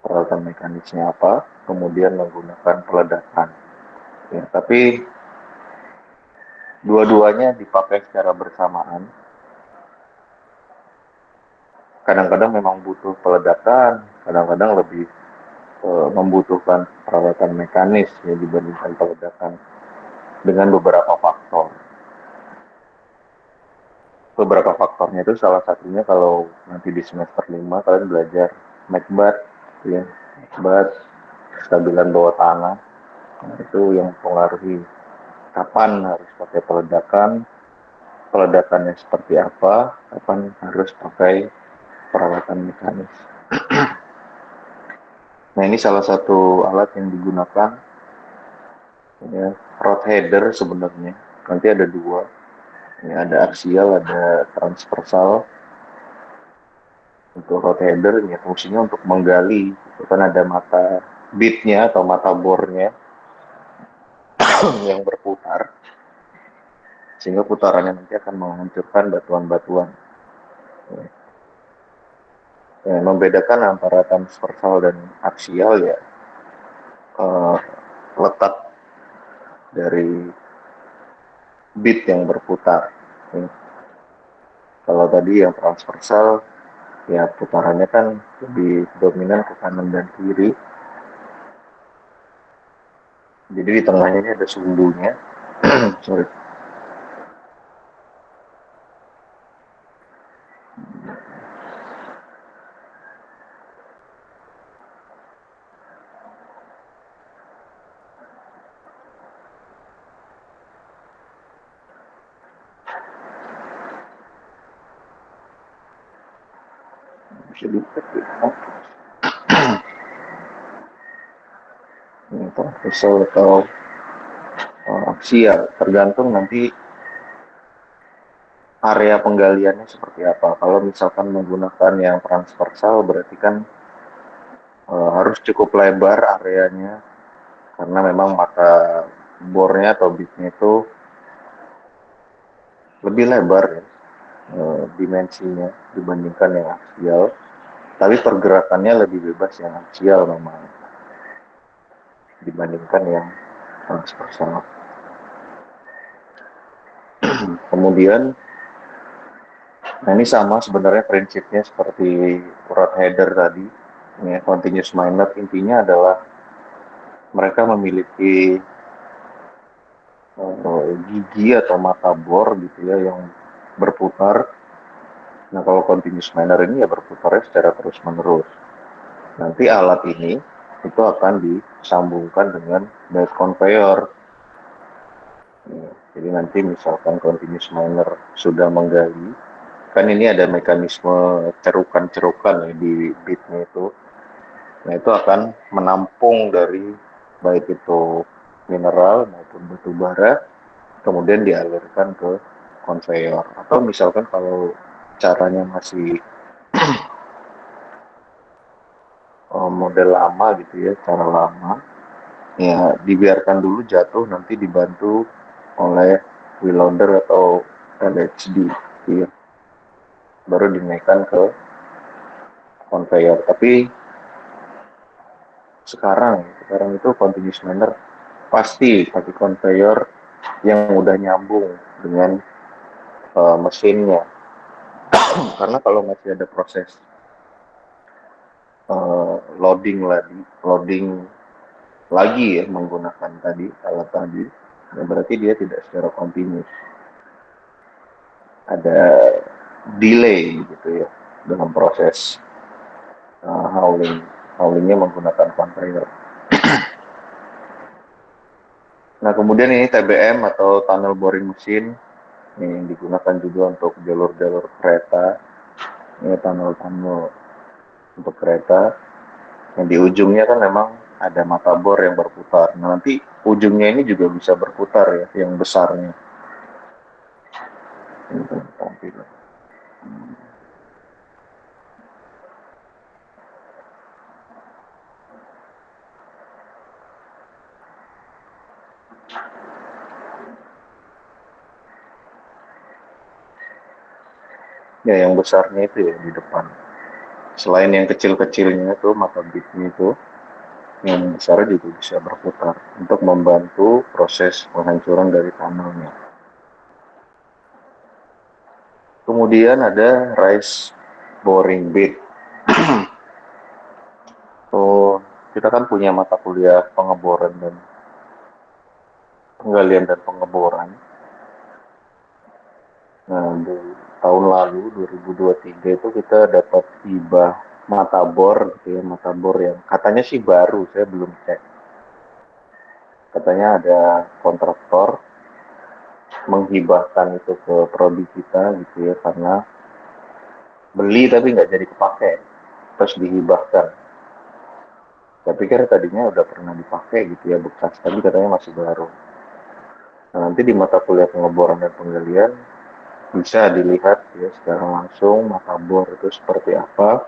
peralatan mekanisnya apa, kemudian menggunakan peledakan. Ya, tapi dua-duanya dipakai secara bersamaan. Kadang-kadang memang butuh peledakan, kadang-kadang lebih membutuhkan peralatan mekanis ya dibandingkan peledakan dengan beberapa faktor. Beberapa faktornya itu salah satunya kalau nanti di semester 5 kalian belajar MACBAT ya, MACBAT, kestabilan bawah tanah. Nah, itu yang mempengaruhi kapan harus pakai peledakan, peledakannya seperti apa, kapan harus pakai peralatan mekanis. Nah, ini salah satu alat yang digunakan ya, rod header sebenarnya. Nanti ada dua. Ya, ada aksial, ada transversal. Untuk rod header ya fungsinya untuk menggali. Itu kan ada mata bitnya atau mata bornya yang berputar. Sehingga putarannya nanti akan menghancurkan batuan-batuan. Ya, membedakan antara transversal dan aksial ya eh, letak dari bit yang berputar. Ya. Kalau tadi yang transversal ya putarannya kan lebih dominan ke kanan dan kiri. Jadi di tengahnya ini ada sumbunya. Sorry. Bisa dilihat ya. Transversal atau aksial tergantung nanti area penggaliannya seperti apa. Kalau misalkan menggunakan yang transversal berarti kan harus cukup lebar areanya karena memang mata bornya atau bitnya itu lebih lebar ya dimensinya dibandingkan yang aksial. Tapi pergerakannya lebih bebas yang aksial memang dibandingkan yang transversal. Kemudian, nah ini sama sebenarnya prinsipnya seperti rod header tadi. Ya, continuous miner intinya adalah mereka memiliki gigi atau mata bor gitu ya yang berputar. Nah kalau continuous miner ini ya berputarnya secara terus menerus. Nanti alat ini itu akan disambungkan dengan belt conveyor. Ya, jadi nanti misalkan continuous miner sudah menggali, kan ini ada mekanisme cerukan-cerukan ya di bitnya itu. Nah itu akan menampung dari baik itu mineral maupun batu bara, kemudian dialirkan ke konveyor. Atau misalkan kalau caranya masih model lama gitu ya, cara lama, ya dibiarkan dulu jatuh nanti dibantu oleh wheel loader atau LHD gitu ya. Baru dinaikkan ke konveyor. Tapi sekarang itu continuous miner pasti pakai konveyor yang udah nyambung dengan mesinnya. Karena kalau masih ada proses loading lagi ya menggunakan tadi alat tadi, ya berarti dia tidak secara continuous. Ada delay gitu ya dalam proses haulingnya menggunakan conveyor. Nah kemudian ini TBM atau tunnel boring machine yang digunakan juga untuk jalur-jalur kereta. Ini tunnel-tunnel untuk kereta yang di ujungnya kan memang ada mata bor yang berputar. Nah, nanti ujungnya ini juga bisa berputar ya, yang besarnya. Ya, yang besarnya itu ya di depan. Selain yang kecil-kecilnya itu mata bitnya itu, yang besar juga bisa berputar untuk membantu proses penghancuran dari tunnelnya. Kemudian ada rice boring bit. So, kita kan punya mata kuliah pengeboran dan penggalian dan pengeboran. Nah, di tahun lalu 2023 itu kita dapat hibah mata bor gitu ya, mata bor yang katanya sih baru, saya belum cek. Katanya ada kontraktor menghibahkan itu ke prodi kita gitu ya, karena beli tapi nggak jadi kepake, terus dihibahkan. Saya pikir tadinya udah pernah dipakai gitu ya, bekas, tapi katanya masih baru. Nah, nanti di mata kuliah pengeboran dan penggalian bisa dilihat ya secara langsung mata bor itu seperti apa,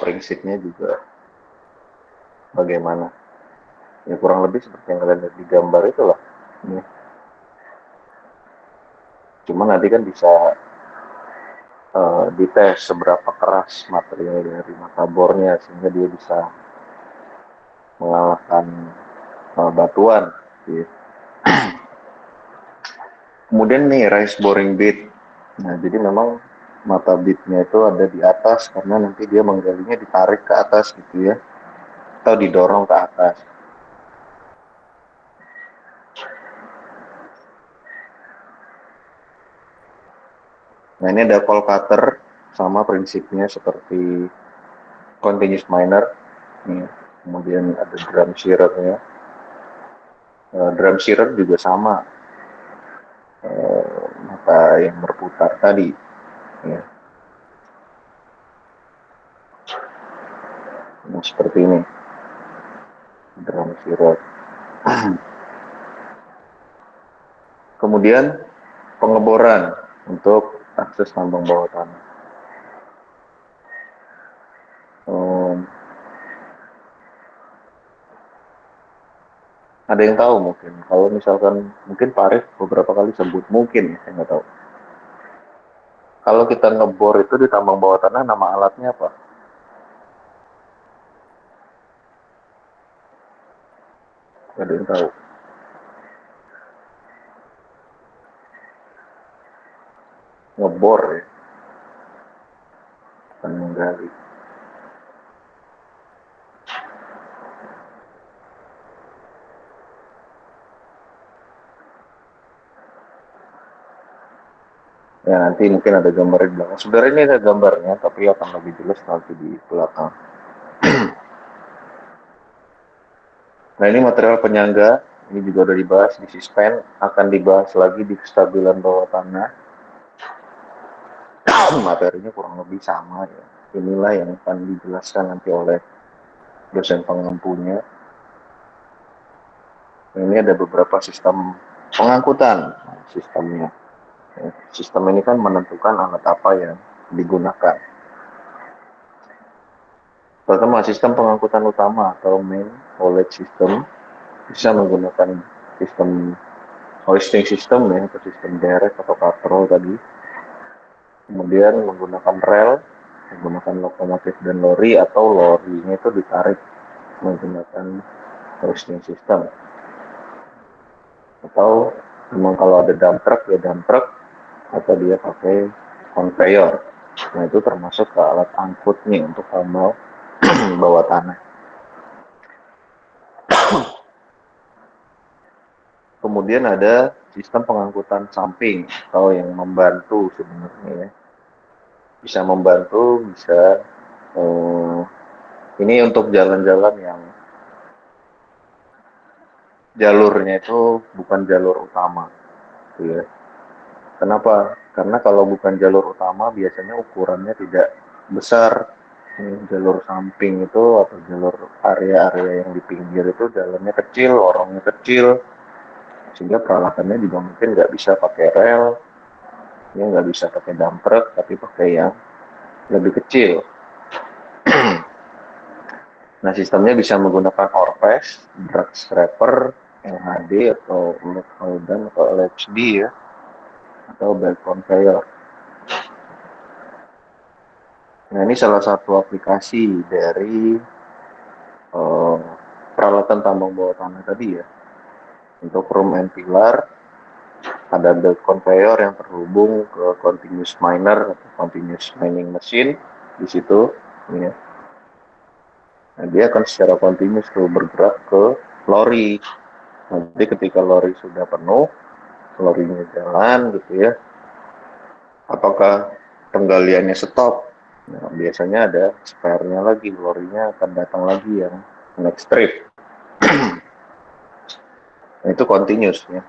prinsipnya juga bagaimana. Ya kurang lebih seperti yang kalian lihat di gambar itulah. Ya. Cuma nanti kan bisa dites seberapa keras material dari mata bornya sehingga dia bisa mengalahkan batuan. Ya. Kemudian nih rice boring bit. Nah jadi memang mata bitnya itu ada di atas karena nanti dia menggalinya ditarik ke atas gitu ya, atau didorong ke atas. Nah ini ada cold cutter, sama prinsipnya seperti continuous miner. Nih, kemudian ada drum shearernya. Drum shearer juga sama, mata yang berputar tadi. Ya. Nah, seperti ini drum shearer. Kemudian pengeboran untuk akses tambang bawah tanah. Um, ada yang tahu mungkin kalau misalkan mungkin Pak Arif beberapa kali sebut mungkin ya, saya nggak tahu. Kalau kita ngebor itu di tambang bawah tanah, nama alatnya apa? Ada yang tahu? Ngebor ya, bukan menggali. Ya nanti mungkin ada gambar di belakang. Sebenarnya ini ada gambarnya, tapi akan lebih jelas nanti di belakang. Nah ini material penyangga, ini juga udah dibahas di Sispen, akan dibahas lagi di kestabilan bawah tanah. Materinya kurang lebih sama ya. Inilah yang akan dijelaskan nanti oleh dosen pengampunya. Nah, ini ada beberapa sistem pengangkutan sistemnya. Sistem ini kan menentukan alat apa yang digunakan. Pertama, sistem pengangkutan utama atau main haulage system bisa menggunakan sistem hoisting system ya, atau sistem derek atau katrol tadi. Kemudian menggunakan rel, menggunakan lokomotif dan lori, atau lorinya itu ditarik menggunakan hoisting system. Atau memang kalau ada dump truck ya dump truck, atau dia pakai conveyor. Nah itu termasuk ke alat angkutnya untuk tambal bawah tanah. Kemudian ada sistem pengangkutan samping atau yang membantu sebenarnya ya. Bisa membantu, bisa ini untuk jalan-jalan yang jalurnya itu bukan jalur utama, gitu ya. Kenapa? Karena kalau bukan jalur utama biasanya ukurannya tidak besar. Jalur samping itu atau jalur area-area yang di pinggir itu jalannya kecil, lorongnya kecil, sehingga peralatannya juga mungkin nggak bisa pakai rel, ya nggak bisa pakai dump truck, tapi pakai yang lebih kecil. Nah sistemnya bisa menggunakan Orpes, drag scraper, LHD atau lead Holden atau LHD ya, atau belt conveyor. Nah, ini salah satu aplikasi dari uh, peralatan tambang bawah tanah tadi ya. Untuk room and pillar, ada belt conveyor yang terhubung ke continuous miner atau continuous mining machine di situ. Ya. Nah, dia akan secara continuous tuh bergerak ke lori. Nanti ketika lori sudah penuh, lorinya jalan gitu ya, apakah penggaliannya stop? Nah, biasanya ada spare-nya lagi, lorinya akan datang lagi yang next trip. Nah, itu continuous ya.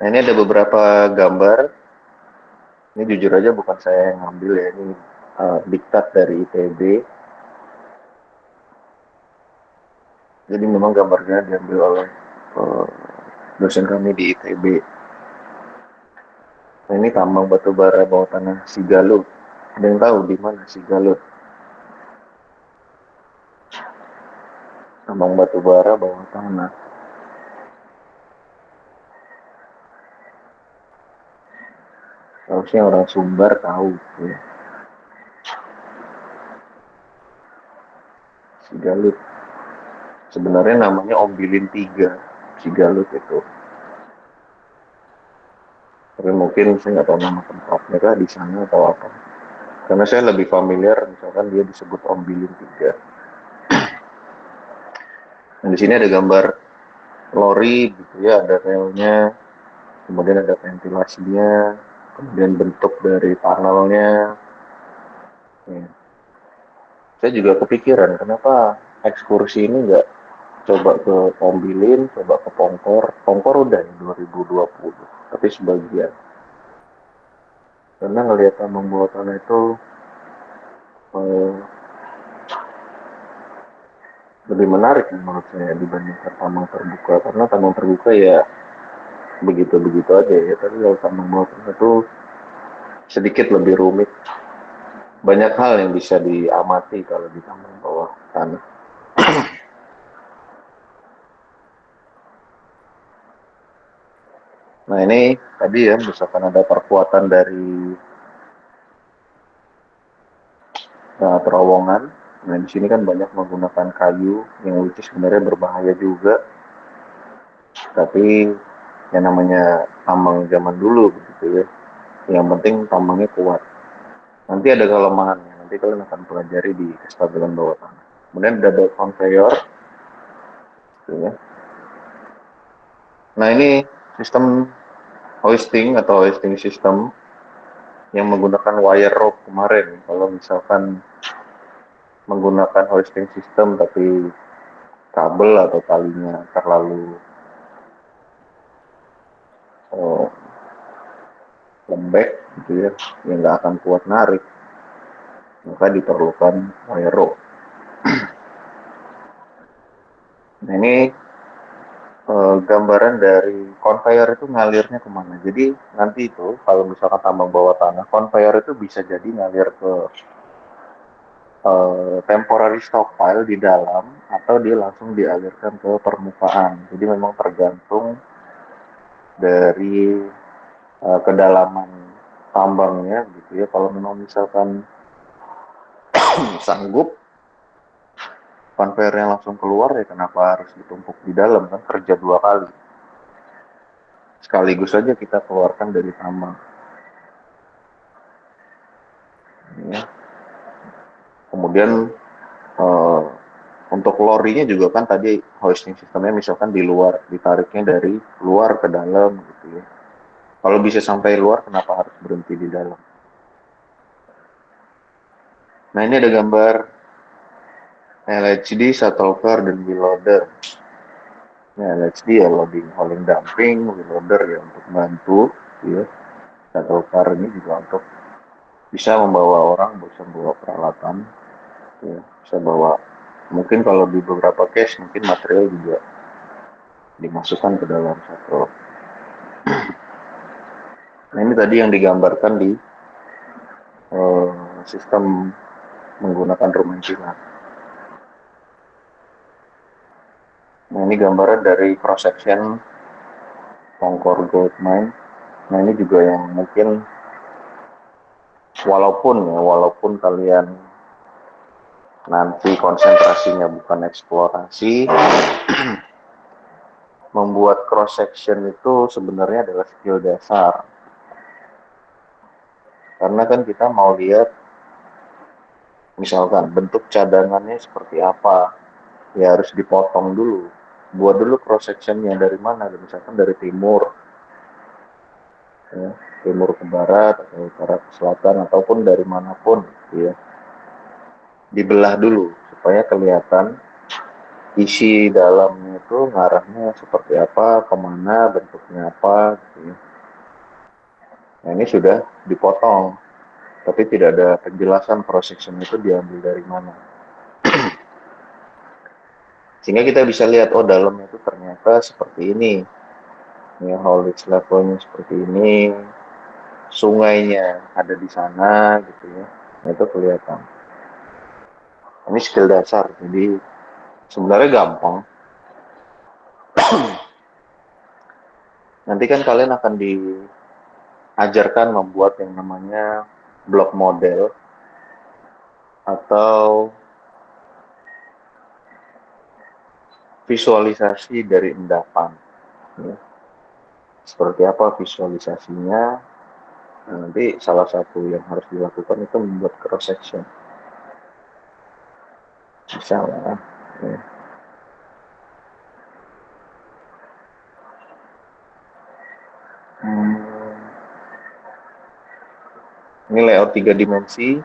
Nah, ini ada beberapa gambar. Ini jujur aja bukan saya yang ngambil ya, ini diktat dari ITB. Jadi memang gambarnya diambil oleh dosen kami di ITB. Nah, ini tambang batu bara bawah tanah Sigalut. Ada yang tahu di mana Sigalut? Tambang batu bara bawah tanah. Harusnya orang Sumbar tahu ya. Sigalut. Sebenarnya namanya Ombilin 3 Sigalut itu. Tapi mungkin saya nggak tahu nama tempatnya kah di sana atau apa. Karena saya lebih familiar misalkan dia disebut Ombilin 3. Nah, di sini ada gambar lori gitu ya, ada relnya, kemudian ada ventilasinya, kemudian bentuk dari panelnya. Ya. Saya juga kepikiran kenapa ekskursi ini nggak coba ke Ombilin, coba ke Pongkor. Pongkor udah ya 2020, tapi sebagian. Karena ngelihat tambang bawah tanah itu eh, lebih menarik menurut saya dibandingkan tambang terbuka. Karena tambang terbuka ya begitu-begitu aja ya. Tapi kalau tambang bawah tanah itu sedikit lebih rumit. Banyak hal yang bisa diamati kalau di tambang bawah tanah. Nah ini tadi ya, misalkan ada perkuatan dari terowongan. Nah di sini kan banyak menggunakan kayu yang which sebenarnya berbahaya juga. Tapi yang namanya tambang zaman dulu begitu ya. Yang penting tambangnya kuat. Nanti ada kelemahannya. Nanti kalian akan pelajari di kestabilan bawah tanah. Kemudian ada belt conveyor. Gitu ya. Nah ini sistem hoisting atau hoisting system yang menggunakan wire rope kemarin. Kalau misalkan menggunakan hoisting system tapi kabel atau talinya terlalu oh, lembek gitu ya, yang nggak akan kuat narik, maka diperlukan wire rope. Nah ini gambaran dari conveyor itu ngalirnya kemana. Jadi nanti itu kalau misalkan tambang bawah tanah, conveyor itu bisa jadi ngalir ke temporary stockpile di dalam atau dia langsung dialirkan ke permukaan. Jadi memang tergantung dari kedalaman tambangnya gitu ya. Kalau memang misalkan sanggup conveyornya langsung keluar ya kenapa harus ditumpuk di dalam, kan kerja dua kali. Sekaligus saja kita keluarkan dari tambang. Ya. Kemudian uh, untuk lorinya juga kan tadi hoisting sistemnya misalkan di luar, ditariknya dari luar ke dalam gitu ya. Kalau bisa sampai luar kenapa harus berhenti di dalam? Nah ini ada gambar LHD, shuttle car, dan wheel loader. Nah, LHD ya loading, hauling, dumping, wheel loader ya untuk bantu, ya. Shuttle car ini juga untuk bisa membawa orang, bisa membawa peralatan, ya. Bisa bawa, mungkin kalau di beberapa case mungkin material juga dimasukkan ke dalam shuttle. Nah ini tadi yang digambarkan di sistem menggunakan room engineer. Nah ini gambaran dari cross section Pongkor Gold Mine. Nah ini juga yang mungkin walaupun kalian nanti konsentrasinya bukan eksplorasi, membuat cross section itu sebenarnya adalah skill dasar. Karena kan kita mau lihat misalkan bentuk cadangannya seperti apa, ya harus dipotong dulu. Buat dulu cross sectionnya dari mana, misalkan dari timur, ya, timur ke barat atau barat ke selatan ataupun dari manapun, ya dibelah dulu supaya kelihatan isi dalamnya itu ngarahnya seperti apa, kemana, bentuknya apa, gitu ya. Nah ini sudah dipotong, tapi tidak ada penjelasan cross section itu diambil dari mana. Sehingga kita bisa lihat, oh dalamnya itu ternyata seperti ini, ya haulage levelnya seperti ini, sungainya ada di sana, gitu ya. Nah, itu kelihatan. Ini skill dasar, jadi sebenarnya gampang. Nanti kan kalian akan diajarkan membuat yang namanya block model atau visualisasi dari endapan. Ya. Seperti apa visualisasinya? Nah, nanti salah satu yang harus dilakukan itu membuat cross section. Misalnya, ya. Ini layout 3 dimensi.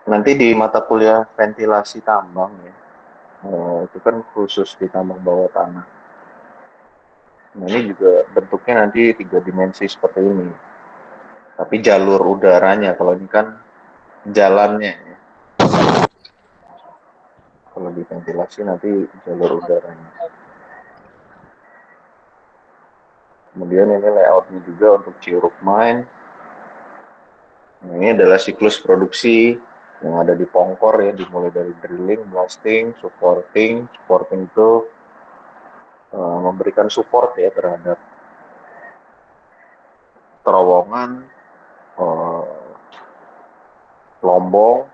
Nanti di mata kuliah ventilasi tambang ya, itu kan khusus di tambang bawah tanah. Nah ini juga bentuknya nanti 3 dimensi seperti ini. Tapi jalur udaranya, kalau ini kan jalannya ya. Kalau di ventilasi nanti jalur udaranya. Kemudian ini layoutnya juga untuk Curug Mine. Nah, ini adalah siklus produksi yang ada di Pongkor ya, dimulai dari drilling, blasting, supporting. Supporting itu memberikan support ya terhadap terowongan, lombong.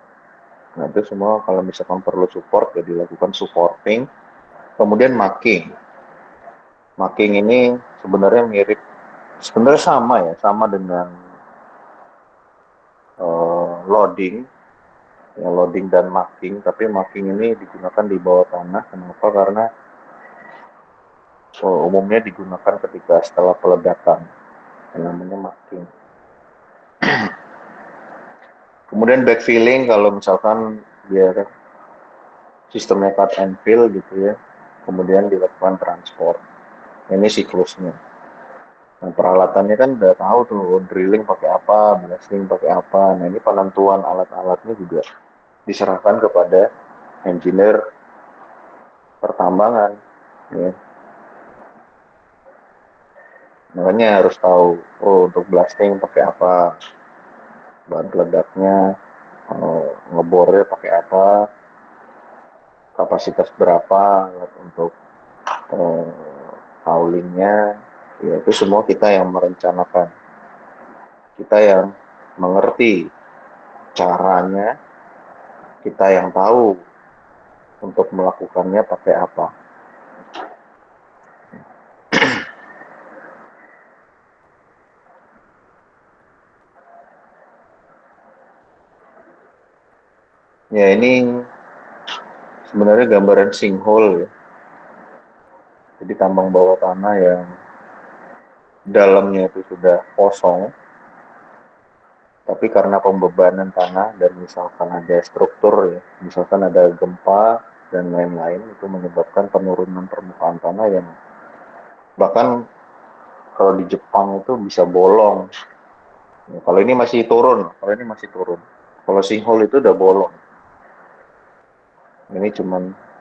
Nah itu semua kalau misalkan perlu support ya dilakukan supporting. Kemudian marking. Marking ini sebenarnya mirip, sebenarnya sama dengan loading, ya loading dan marking. Tapi marking ini digunakan di bawah tanah. Kenapa? Karena umumnya digunakan ketika setelah peledakan, yang namanya marking. Kemudian backfilling kalau misalkan dia sistemnya cut and fill gitu ya, kemudian dilakukan transport. Ini siklusnya. Nah, peralatannya kan udah tahu tuh, drilling pakai apa, blasting pakai apa. Nah, ini penentuan alat-alatnya juga diserahkan kepada engineer pertambangan. Ya. Makanya harus tahu, oh untuk blasting pakai apa, bahan peledaknya, ngebornya pakai apa, kapasitas berapa untuk haulingnya, ya itu semua kita yang merencanakan, kita yang mengerti caranya, kita yang tahu untuk melakukannya pakai apa. Ya ini sebenarnya gambaran sinkhole ya. Jadi tambang bawah tanah yang dalamnya itu sudah kosong, tapi karena pembebanan tanah dan misalkan ada struktur ya, misalkan ada gempa dan lain-lain, itu menyebabkan penurunan permukaan tanah yang bahkan kalau di Jepang itu bisa bolong. Ya, kalau ini masih turun, Kalau sinkhole itu udah bolong. Ini cuman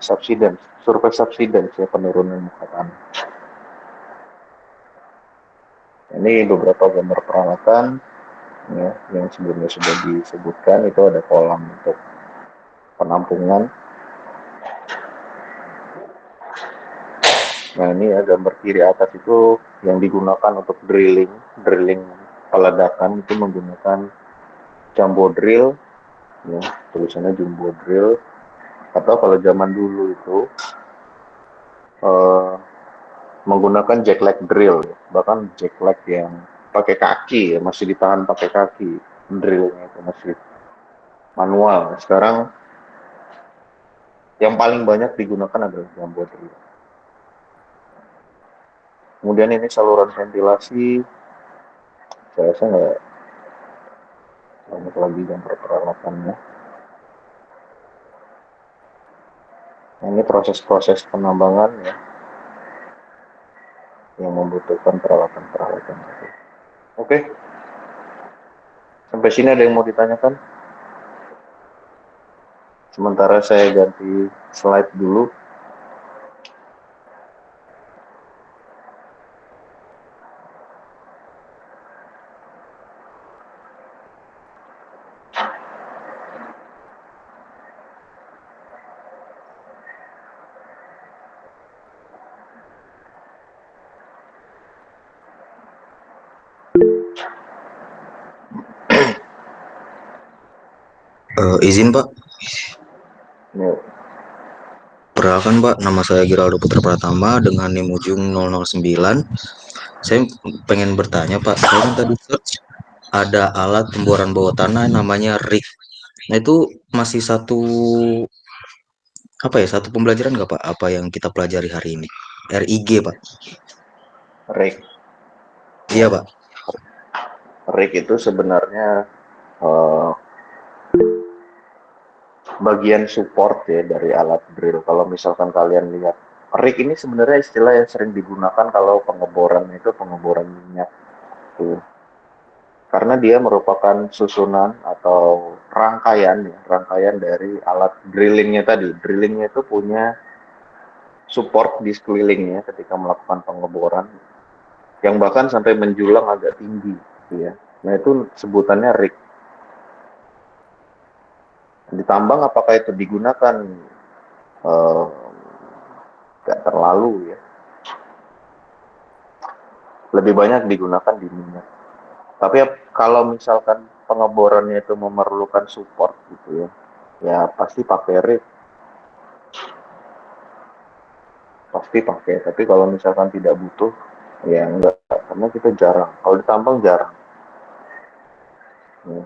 subsidence, surface subsidence ya, penurunan muka tanah. Ini beberapa gambar peralatan ya, yang sebelumnya sudah disebutkan. Itu ada kolam untuk penampungan. Nah ini ya gambar kiri atas itu yang digunakan untuk drilling peledakan itu menggunakan jumbo drill, ya tulisannya jumbo drill. Atau kalau zaman dulu itu eh, menggunakan jackleg drill, bahkan jackleg yang pakai kaki ya, masih ditahan pakai kaki, drillnya itu masih manual. Sekarang yang paling banyak digunakan adalah jumbo drill. Kemudian ini saluran ventilasi, saya rasa nggak banyak lagi yang peralatannya. Nah, ini proses-proses penambangan ya, yang membutuhkan peralatan-peralatan. Oke, sampai sini ada yang mau ditanyakan? Sementara saya ganti slide dulu. Izin Pak, Ini perkenalkan Pak, nama saya Giraldo Putra Pratama dengan NIM ujung 009. Saya pengen bertanya Pak, saya kan tadi search ada alat pemboran bawah tanah namanya rig. Nah itu masih satu pembelajaran nggak Pak? Apa yang kita pelajari hari ini? RIG Pak. rig, Iya ya. Pak. Rig itu sebenarnya eh, bagian support ya dari alat drill. Kalau misalkan kalian lihat, rig ini sebenarnya istilah yang sering digunakan kalau pengeboran itu pengeboran minyak. Tuh. Karena dia merupakan susunan atau rangkaian ya, rangkaian dari alat drillingnya tadi. Drillingnya itu punya support di sekelilingnya ketika melakukan pengeboran yang bahkan sampai menjulang agak tinggi, gitu ya. Nah itu sebutannya rig. Ditambang apakah itu digunakan eh, nggak terlalu ya. Lebih banyak digunakan di minyak. Tapi ya, kalau misalkan pengeborannya itu memerlukan support gitu ya, ya pasti pakai rig, pasti pakai. Tapi kalau misalkan tidak butuh, ya enggak, karena kita jarang. Kalau ditambang jarang. Ya.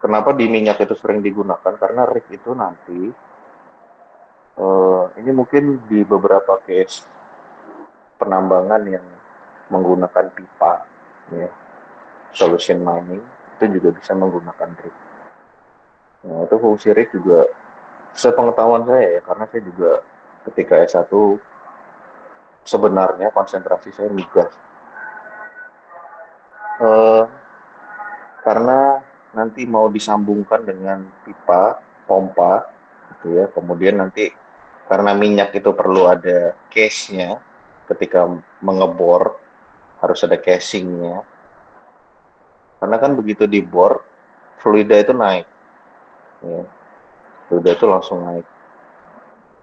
Kenapa di minyak itu sering digunakan? Karena rig itu nanti, ini mungkin di beberapa case penambangan yang menggunakan pipa, ya, solution mining, itu juga bisa menggunakan rig. Nah, itu fungsi rig juga sepengetahuan saya ya, karena saya juga ketika S1 sebenarnya konsentrasi saya migas. Eh, karena nanti mau disambungkan dengan pipa, pompa, gitu ya. Kemudian nanti karena minyak itu perlu ada case-nya, ketika mengebor harus ada casing-nya. Karena kan begitu dibor, fluida itu naik, ya. Fluida itu langsung naik.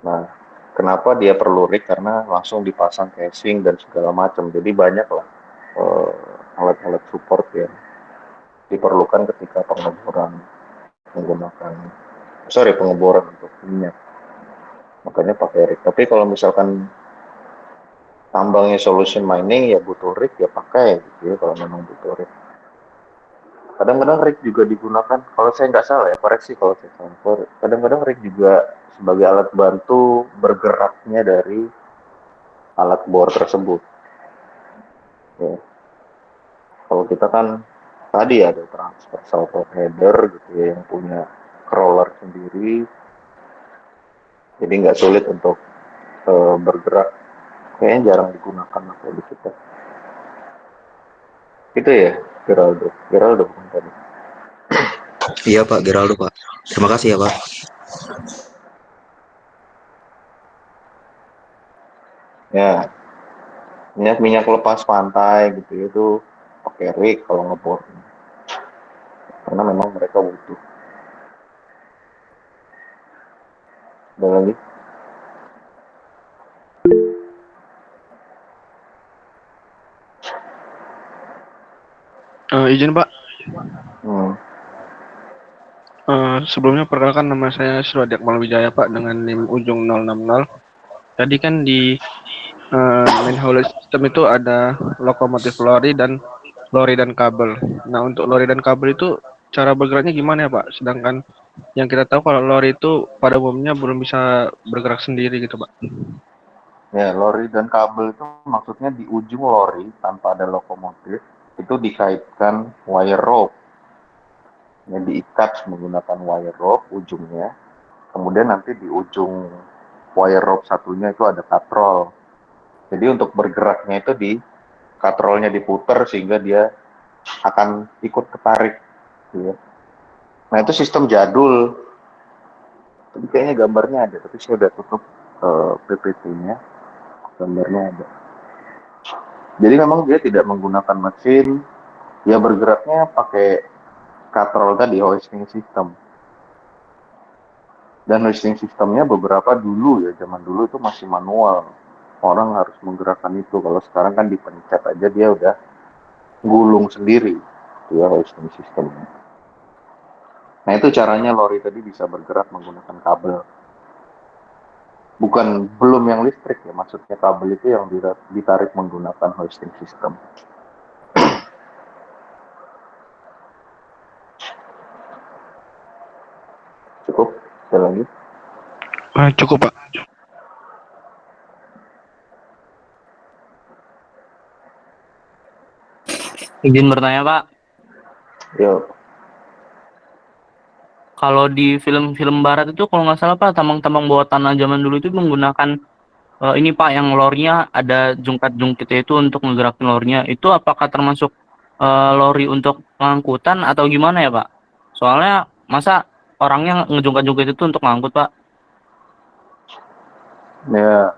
Nah, kenapa dia perlu rig? Karena langsung dipasang casing dan segala macam. Jadi banyak lah alat-alat support yang diperlukan ketika pengeboran menggunakan, pengeboran untuk minyak. Makanya pakai rig. Tapi kalau misalkan tambangnya solution mining ya butuh rig ya pakai gitu ya kalau memang butuh rig. Kadang-kadang rig juga digunakan, kalau saya nggak salah ya, koreksi kalau saya salah. Kadang-kadang rig juga sebagai alat bantu bergeraknya dari alat bor tersebut. Ya. Kalau kita kan tadi ada transfer salvo header gitu ya, yang punya crawler sendiri, jadi nggak sulit untuk bergerak. Kayaknya jarang digunakan kalau di kita. Itu ya, Geraldo. Geraldo bukan tadi. Iya Pak Geraldo Pak. Terima kasih ya Pak. Ya, minyak-minyak lepas pantai gitu ya, itu pakai rig kalau ngebor. Karena memang mereka butuh. Ada lagi? Izin Pak, Hmm. sebelumnya perkenalkan nama saya Suradi Akmal Wijaya Pak dengan NIM ujung 060. Tadi kan di main hauling system itu ada lokomotif lori dan kabel. Nah untuk lori dan kabel itu cara bergeraknya gimana ya Pak? Sedangkan yang kita tahu kalau lori itu pada umumnya belum bisa bergerak sendiri gitu Pak. Ya, lori dan kabel itu maksudnya di ujung lori tanpa ada lokomotif itu dikaitkan wire rope. Ya, diikat menggunakan wire rope ujungnya. Kemudian nanti di ujung wire rope satunya itu ada katrol. Jadi untuk bergeraknya itu di katrolnya diputar sehingga dia akan ikut ketarik. Ya. Nah itu sistem jadul. Tapi kayaknya gambarnya ada, tapi saya udah tutup PPT-nya. Gambarnya ada. Jadi memang dia tidak menggunakan mesin, dia bergeraknya pakai katrol tadi, hoisting system. Dan hoisting systemnya beberapa dulu ya, zaman dulu itu masih manual. Orang harus menggerakkan itu. Kalau sekarang kan dipencet aja dia udah gulung sendiri. Itu ya hoisting systemnya. Nah itu caranya lori tadi bisa bergerak menggunakan kabel. Bukan belum yang listrik ya, maksudnya kabel itu yang ditarik menggunakan hoisting system. Cukup? Sekali lagi. Cukup Pak. Izin bertanya Pak, Yuk. kalau di film-film Barat itu kalau nggak salah Pak, tambang-tambang bawah tanah zaman dulu itu menggunakan ini Pak yang lorinya ada jungkat-jungkitnya itu untuk ngegerakin lorinya. Itu apakah termasuk lori untuk pengangkutan atau gimana ya Pak? Soalnya masa orangnya ngejungkat-jungkit itu untuk ngangkut Pak? Ya,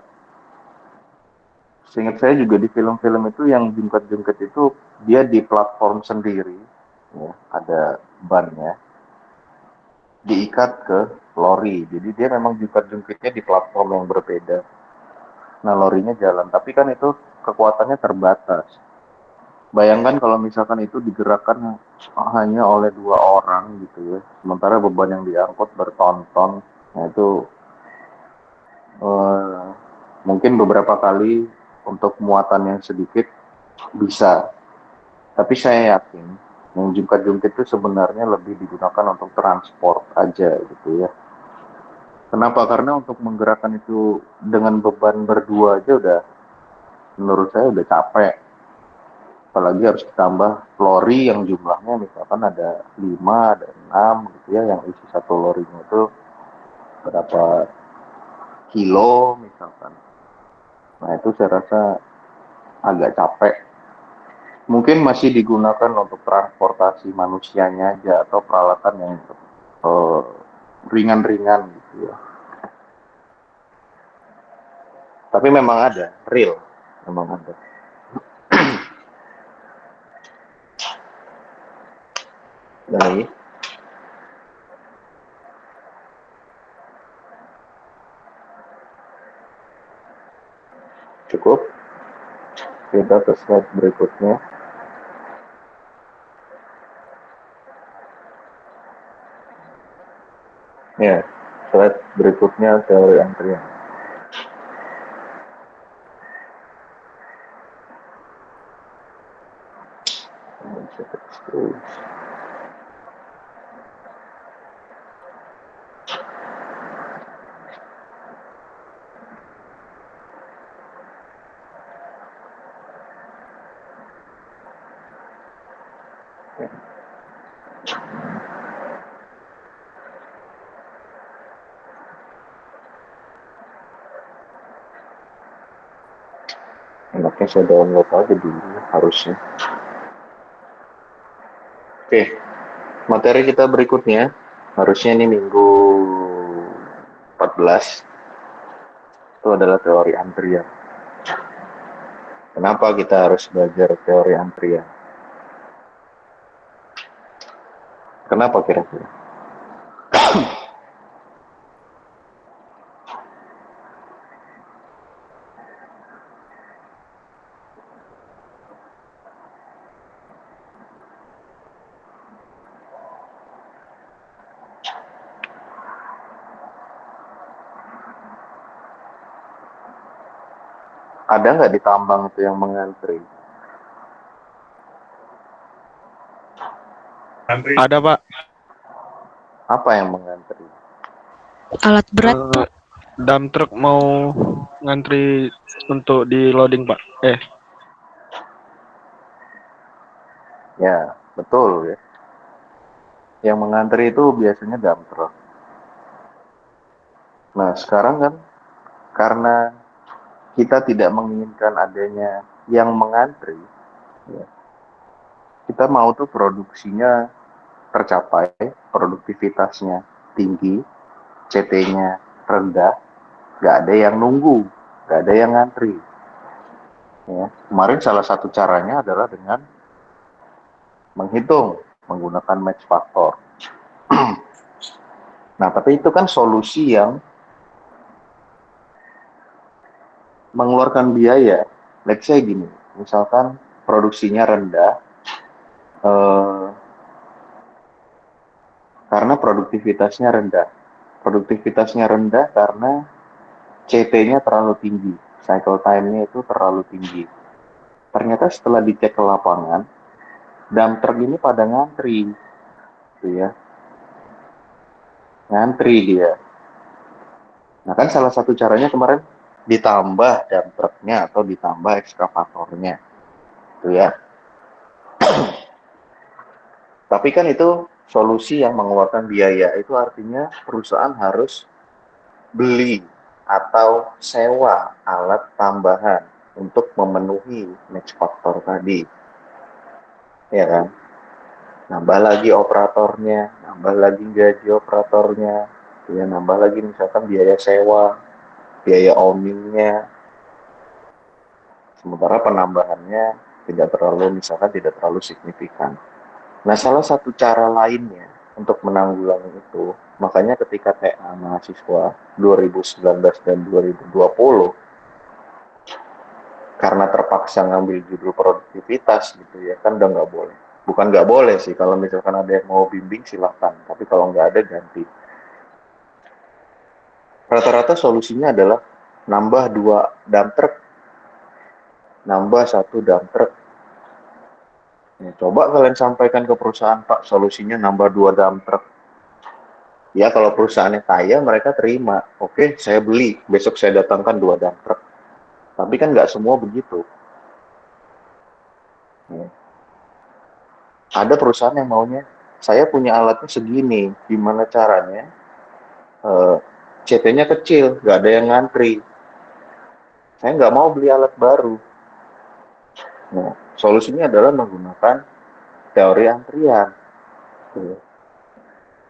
seingat saya juga di film-film itu yang jungkat-jungkat itu dia di platform sendiri, ya, ada bannya, diikat ke lori. Jadi dia memang jungkat-jungkitnya di platform yang berbeda. Nah, lorinya jalan, tapi kan itu kekuatannya terbatas. Bayangkan kalau misalkan itu digerakkan hanya oleh 2 orang gitu ya, sementara beban yang diangkut bertonton, nah itu eh, mungkin beberapa kali untuk muatan yang sedikit bisa. Tapi saya yakin yang jungkat-jungkit itu sebenarnya lebih digunakan untuk transport aja gitu ya. Kenapa? Karena untuk menggerakkan itu dengan beban berdua aja udah, menurut saya udah capek. Apalagi harus ditambah lori yang jumlahnya misalkan ada 5, ada 6 gitu ya, yang isi satu lorinya itu berapa kilo misalkan. Nah itu saya rasa agak capek. Mungkin masih digunakan untuk transportasi manusianya aja atau peralatan yang eh, ringan-ringan gitu ya. Tapi memang ada, real, memang ada. Dan lagi, cukup. Kita ke slide berikutnya. Ya, slide berikutnya teori antrian. Enaknya saya download aja dulu harusnya. Oke, materi kita berikutnya harusnya ini minggu 14 itu adalah teori antrian. Kenapa kita harus belajar teori antrian? Kenapa kira-kira? Ada nggak di tambang itu yang mengantri? Ada Pak. Apa yang mengantri? Alat berat, Eh, Pak. dump truck mau ngantri untuk di loading Pak. Ya, betul ya. Yang mengantri itu biasanya dump truck. Nah, sekarang kan karena kita tidak menginginkan adanya yang mengantri, ya, kita mau tuh produksinya tercapai, produktivitasnya tinggi, CT-nya rendah, nggak ada yang nunggu, nggak ada yang ngantri. Ya. Kemarin salah satu caranya adalah dengan menghitung menggunakan match factor. Nah, tapi itu kan solusi yang mengeluarkan biaya. Let's say gini, misalkan produksinya rendah, karena produktivitasnya rendah. Produktivitasnya rendah karena CT-nya terlalu tinggi, cycle time-nya itu terlalu tinggi. Ternyata setelah dicek ke lapangan, dump truck ini pada ngantri, gitu ya. Ngantri dia. Nah kan salah satu caranya kemarin ditambah dump truck-nya atau ditambah ekskavatornya, gitu ya. Tapi kan itu solusi yang mengeluarkan biaya, itu artinya perusahaan harus beli atau sewa alat tambahan untuk memenuhi match factor tadi, ya kan? Nambah lagi operatornya, nambah lagi gaji operatornya, ya nambah lagi misalkan biaya sewa, biaya owning-nya, sementara penambahannya misalkan tidak terlalu signifikan. Nah, salah satu cara lainnya untuk menanggulangi itu, makanya ketika TA mahasiswa 2019 dan 2020, karena terpaksa ngambil judul produktivitas gitu ya, kan udah nggak boleh. Bukan nggak boleh sih, kalau misalkan ada yang mau bimbing silahkan, tapi kalau nggak ada ganti. Rata-rata solusinya adalah nambah 2 dump truck, nambah 1 dump truck. Ya, coba kalian sampaikan ke perusahaan, Pak, solusinya nambah 2 dump truck. Ya, kalau perusahaannya kaya, mereka terima. Oke, saya beli, besok saya datangkan 2 dump truck. Tapi kan nggak semua begitu. Ya. Ada perusahaan yang maunya, saya punya alatnya segini, gimana caranya? CT-nya kecil, nggak ada yang ngantri. Saya nggak mau beli alat baru. Nah, solusinya adalah menggunakan teori antrian.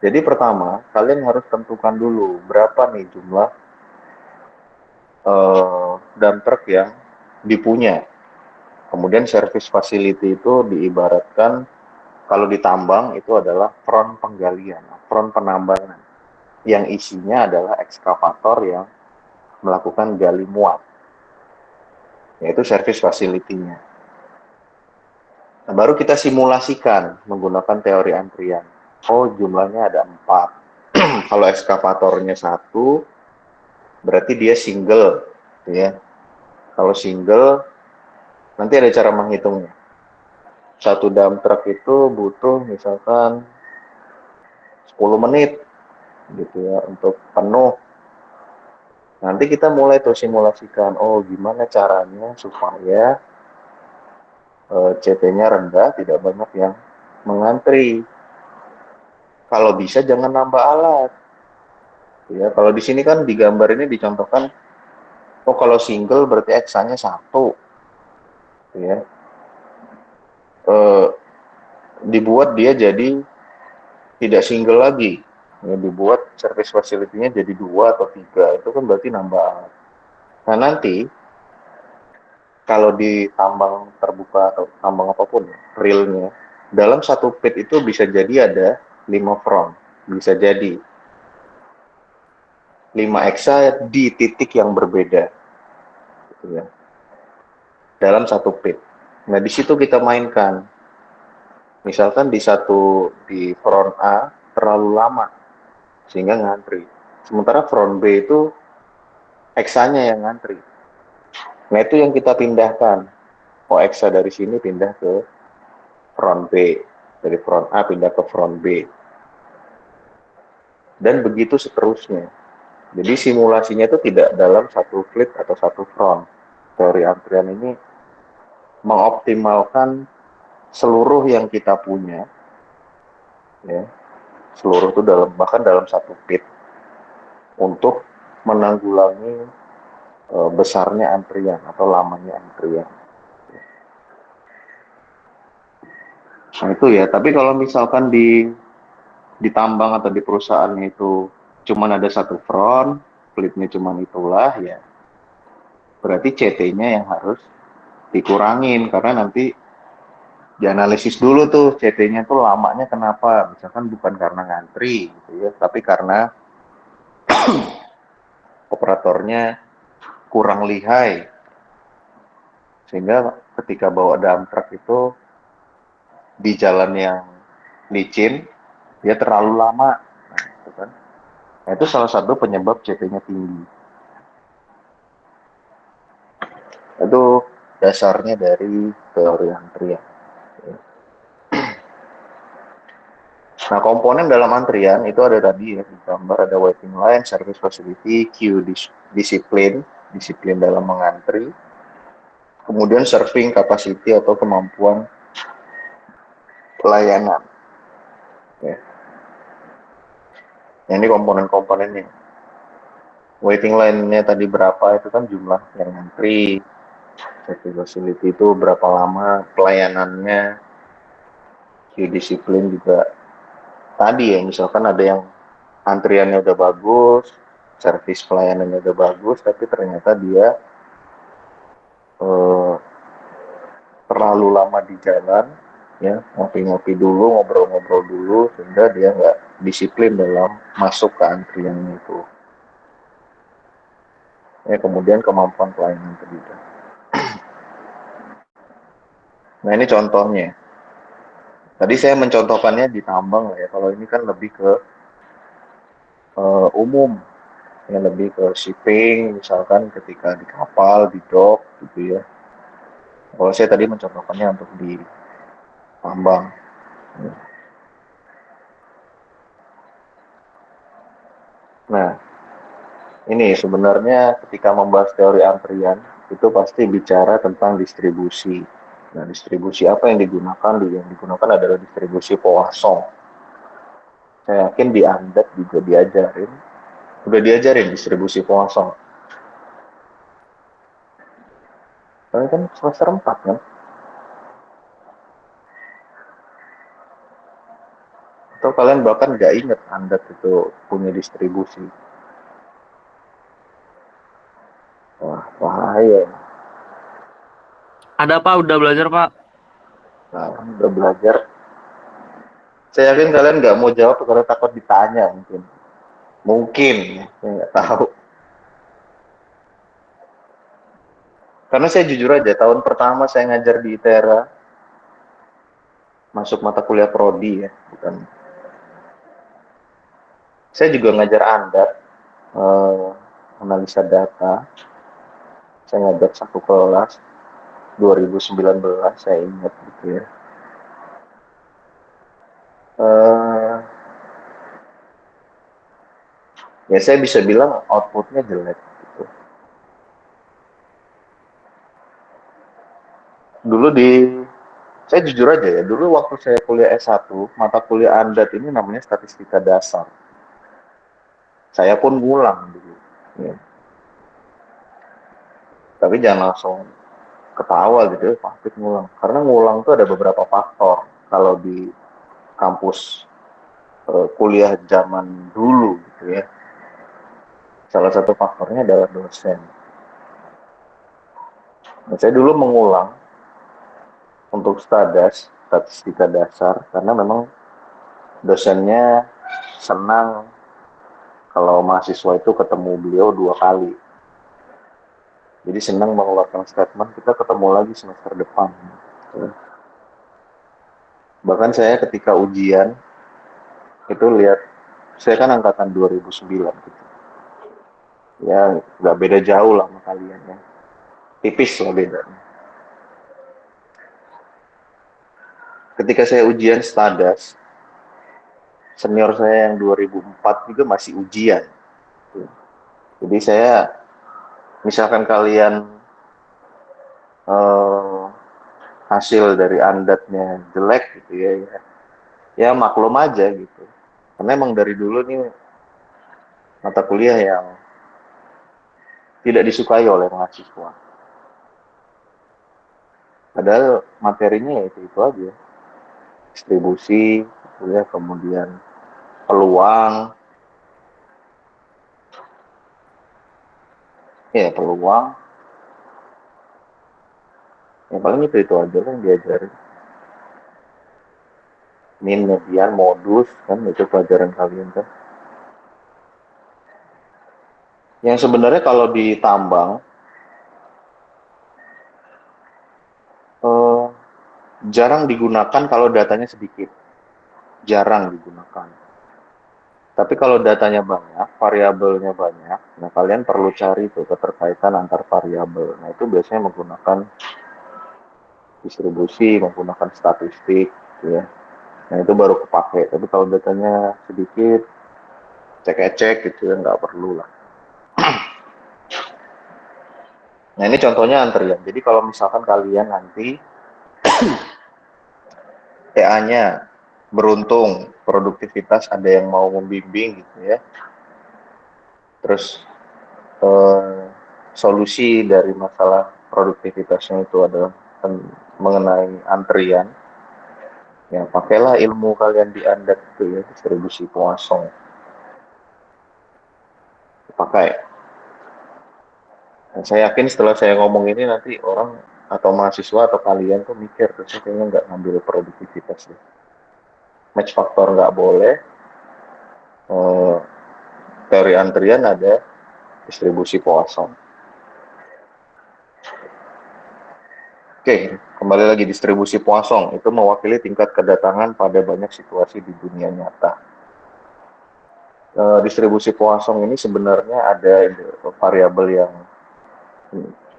Jadi pertama, kalian harus tentukan dulu berapa nih jumlah dump truck yang dipunya. Kemudian service facility itu diibaratkan kalau ditambang itu adalah front penggalian, front penambangan. Yang isinya adalah ekskavator yang melakukan gali muat, yaitu service facility-nya. Nah, baru kita simulasikan menggunakan teori antrian. Oh, jumlahnya ada 4. Kalau ekskavatornya 1, berarti dia single, ya. Kalau single, nanti ada cara menghitungnya. 1 dump truck itu butuh misalkan 10 menit, gitu ya, untuk penuh. Nanti kita mulai tuh simulasikan, oh gimana caranya supaya CT-nya rendah, tidak banyak yang mengantri. Kalau bisa jangan nambah alat. Ya, kalau di sini kan di gambar ini dicontohkan, oh kalau single berarti eksanya 1. Ya. Dibuat dia jadi tidak single lagi. Ya, dibuat service facility-nya jadi 2 atau 3. Itu kan berarti nambah alat. Nah nanti kalau di tambang terbuka atau tambang apapun, realnya, dalam 1 pit itu bisa jadi ada 5 front, bisa jadi 5 eksa di titik yang berbeda, gitu ya, dalam 1 pit. Nah di situ kita mainkan, misalkan di front A terlalu lama sehingga ngantri, sementara front B itu eksanya yang ngantri. Nah itu yang kita pindahkan. OXA dari sini pindah ke front B, dari front A pindah ke front B, dan begitu seterusnya. Jadi simulasinya itu tidak dalam satu fleet atau satu front. Teori antrian ini mengoptimalkan seluruh yang kita punya, ya, seluruh itu bahkan dalam satu pit untuk menanggulangi besarnya antrian atau lamanya antrian. Nah itu ya, tapi kalau misalkan di tambang atau di perusahaan itu cuman ada satu front, fleetnya cuman itulah ya, berarti CT-nya yang harus dikurangin karena nanti dianalisis dulu tuh CT-nya tuh lamanya kenapa, misalkan bukan karena ngantri gitu ya, tapi karena operatornya kurang lihai sehingga ketika bawa dump truck itu di jalan yang licin dia terlalu lama. Nah, itu kan. Nah, itu salah satu penyebab CT-nya tinggi. Itu dasarnya dari teori antrian. Nah, komponen dalam antrian itu ada tadi ya, di gambar ada waiting line, service facility, queue disiplin dalam mengantri, kemudian serving capacity atau kemampuan pelayanan. Ya. Nah, ini komponen-komponennya. Waiting line-nya tadi berapa, itu kan jumlah yang ngantri, service facility itu berapa lama, pelayanannya, queue disiplin juga tadi ya, misalkan ada yang antriannya udah bagus, servis pelayanannya udah bagus, tapi ternyata dia terlalu lama di jalan, ya ngopi-ngopi dulu, ngobrol-ngobrol dulu, sehingga dia nggak disiplin dalam masuk ke antriannya itu. Ya kemudian kemampuan pelayanan tadi. Nah ini contohnya. Tadi saya mencontohkannya di tambang ya. Kalau ini kan lebih ke umum, ya lebih ke shipping, misalkan ketika di kapal, di dock, gitu ya. Kalau saya tadi mencontohkannya untuk di tambang. Nah, ini sebenarnya ketika membahas teori antrian itu pasti bicara tentang distribusi. Nah, distribusi apa yang digunakan? Yang digunakan adalah distribusi Poisson. Saya yakin di Andat juga udah diajarin distribusi Poisson. Kalian kan semester 4 kan? Atau kalian bahkan nggak ingat Andat itu punya distribusi. Wah, bahaya. Ada Pak, udah belajar Pak. Nah, udah belajar. Saya yakin kalian nggak mau jawab karena takut ditanya mungkin. Mungkin, saya nggak tahu. Karena saya jujur aja, tahun pertama saya ngajar di ITERA, masuk mata kuliah prodi ya, bukan. Saya juga ngajar Andat, analisa data. Saya ngajar satu kelas, 2019, saya ingat gitu ya. Ya saya bisa bilang outputnya jelek gitu. Dulu saya jujur aja ya, dulu waktu saya kuliah S1, mata kuliah Andat ini namanya statistika dasar. Saya pun ngulang dulu. Ya. Tapi jangan langsung ketawa gitu ya, pasti ngulang. Karena ngulang tuh ada beberapa faktor. Kalau di kampus kuliah zaman dulu gitu ya. Salah satu faktornya adalah dosen. Nah, saya dulu mengulang untuk statistika dasar, karena memang dosennya senang kalau mahasiswa itu ketemu beliau 2 kali. Jadi senang mengeluarkan statement, kita ketemu lagi semester depan. Bahkan saya ketika ujian, itu lihat, saya kan angkatan 2009 gitu. Ya, nggak beda jauh lah sama kalian ya. tipis lah bedanya. Ketika saya ujian Stadas, senior saya yang 2004 juga masih ujian. Jadi saya, misalkan kalian hasil dari andatnya jelek gitu ya maklum aja gitu. Karena emang dari dulu nih mata kuliah yang tidak disukai oleh mahasiswa. Padahal materinya ya itu aja. Distribusi, gitu ya, kemudian peluang, yang paling itu aja kan diajarin. Min, median, modus, kan itu pelajaran kalian kan. Yang sebenarnya kalau ditambang, jarang digunakan kalau datanya sedikit. Jarang digunakan. Tapi kalau datanya banyak, variabelnya banyak, nah kalian perlu cari tuh keterkaitan antar variabel. Nah itu biasanya menggunakan distribusi, menggunakan statistik, gitu ya. Nah itu baru kepake. Tapi kalau datanya sedikit, cek-cek gitu ya, nggak perlu lah. Nah ini contohnya antrian. Jadi kalau misalkan kalian nanti TA-nya beruntung, produktivitas ada yang mau membimbing gitu ya. Terus solusi dari masalah produktivitasnya itu adalah mengenai antrian. Ya, pakailah ilmu kalian di Andat itu ya, distribusi Poisson. Pakai. Dan saya yakin setelah saya ngomong ini nanti orang atau mahasiswa atau kalian tuh mikir, terus kayaknya nggak ngambil produktivitas ya. Match faktor nggak boleh. Teori antrian ada distribusi Poisson. Oke, kembali lagi distribusi Poisson itu mewakili tingkat kedatangan pada banyak situasi di dunia nyata. Distribusi Poisson ini sebenarnya ada variabel yang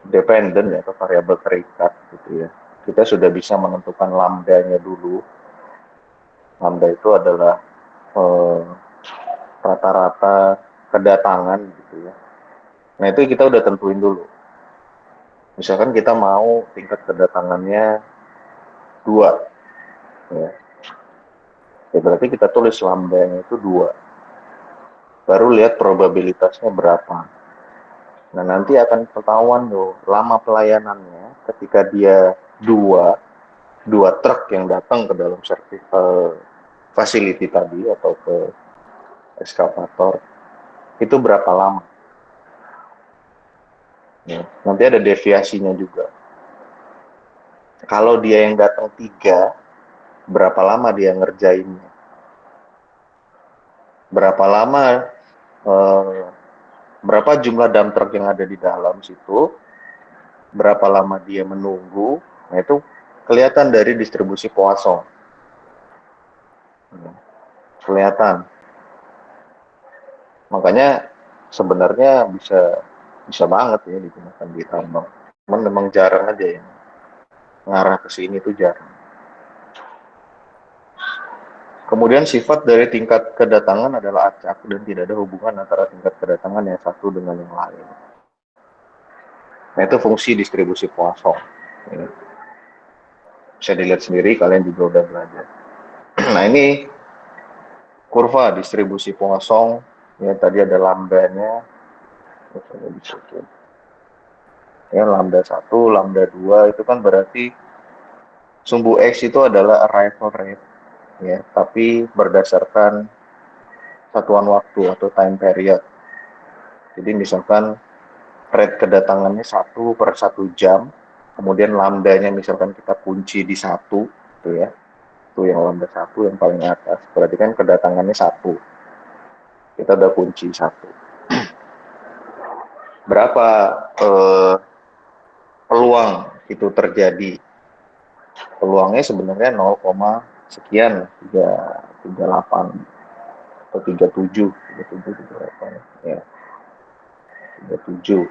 dependen ya, atau variabel terikat gitu ya. Kita sudah bisa menentukan lambdanya dulu. Lambda itu adalah rata-rata kedatangan gitu ya. Nah itu kita udah tentuin dulu. Misalkan kita mau tingkat kedatangannya 2, ya. Berarti kita tulis lambdanya itu 2. Baru lihat probabilitasnya berapa. Nah nanti akan ketahuan tuh lama pelayanannya ketika dia 2 truk yang datang ke dalam facility tadi atau ke eskavator itu berapa lama. Ya, nanti ada deviasinya juga. Kalau dia yang datang 3, berapa lama dia ngerjainnya? Berapa lama, berapa jumlah dump truck yang ada di dalam situ? Berapa lama dia menunggu? Nah itu kelihatan dari distribusi Poisson. Kelihatan. Makanya sebenarnya bisa banget ya digunakan di tambang. Cuman memang jarang aja yang ngarah ke sini tuh jarang. Kemudian sifat dari tingkat kedatangan adalah acak dan tidak ada hubungan antara tingkat kedatangan yang satu dengan yang lain. Nah itu fungsi distribusi Poisson. Ya. Bisa dilihat sendiri, kalian juga udah belajar. Nah ini kurva distribusi Poisson. Ya tadi ada lambdanya. Ya lambda 1, lambda 2 itu kan berarti sumbu X itu adalah arrival rate ya, tapi berdasarkan satuan waktu atau time period. Jadi misalkan rate kedatangannya 1/1 jam, kemudian lambdanya misalkan kita kunci di 1 gitu ya. Itu yang lambda 1 yang paling atas. Berarti kan kedatangannya 1. Kita udah kunci 1. Berapa peluang itu terjadi? Peluangnya sebenarnya 0, sekian, 38 atau 37 ya. 37.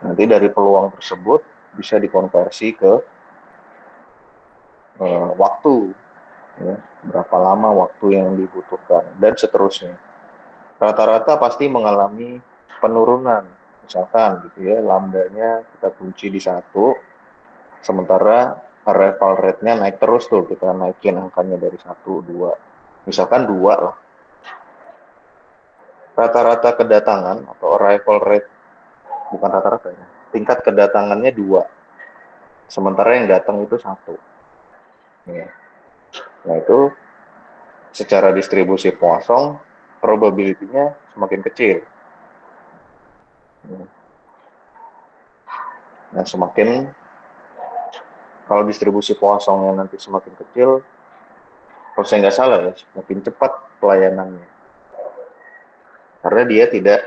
Nanti dari peluang tersebut bisa dikonversi ke waktu, ya, berapa lama waktu yang dibutuhkan, dan seterusnya. Rata-rata pasti mengalami penurunan, misalkan gitu ya, lambdanya kita kunci di 1, sementara arrival rate-nya naik terus tuh, kita naikin angkanya dari 1, 2, misalkan 2 lah. Rata-rata kedatangan atau arrival rate, bukan rata-rata ya, tingkat kedatangannya 2, sementara yang datang itu 1. Ya. Nah itu secara distribusi Poisson, probability-nya semakin kecil. Nah semakin, kalau distribusi Poisson-nya nanti semakin kecil, kalau saya nggak salah ya, semakin cepat pelayanannya. Karena dia tidak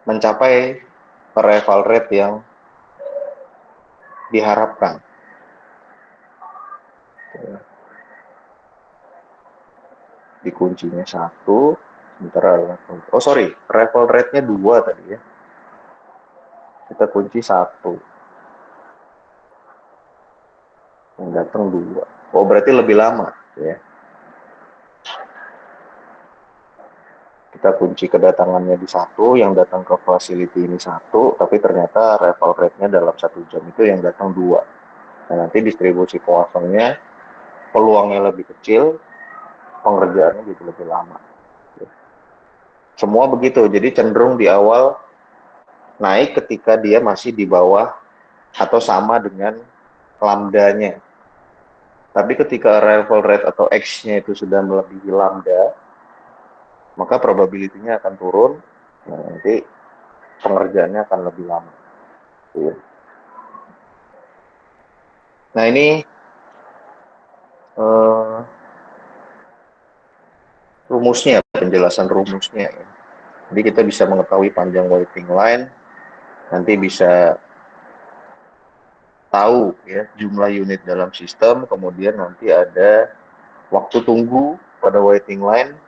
mencapai arrival rate yang diharapkan. Dikuncinya 1, sementara arrival rate-nya 2 tadi ya. Kita kunci 1. Yang datang 2. Oh berarti lebih lama ya. Kita kunci kedatangannya di 1, yang datang ke facility ini 1, tapi ternyata arrival rate-nya dalam 1 jam itu yang datang 2. Nah nanti distribusi Poisson-nya peluangnya lebih kecil, pengerjaannya jadi lebih lama. Semua begitu, jadi cenderung di awal naik ketika dia masih di bawah atau sama dengan lambdanya. Tapi ketika arrival rate atau X-nya itu sudah melebihi lambda, maka probability-nya akan turun, nah, nanti pengerjaannya akan lebih lama. Nah ini rumusnya, penjelasan rumusnya ya. Jadi kita bisa mengetahui panjang waiting line, nanti bisa tahu ya jumlah unit dalam sistem, kemudian nanti ada waktu tunggu pada waiting line,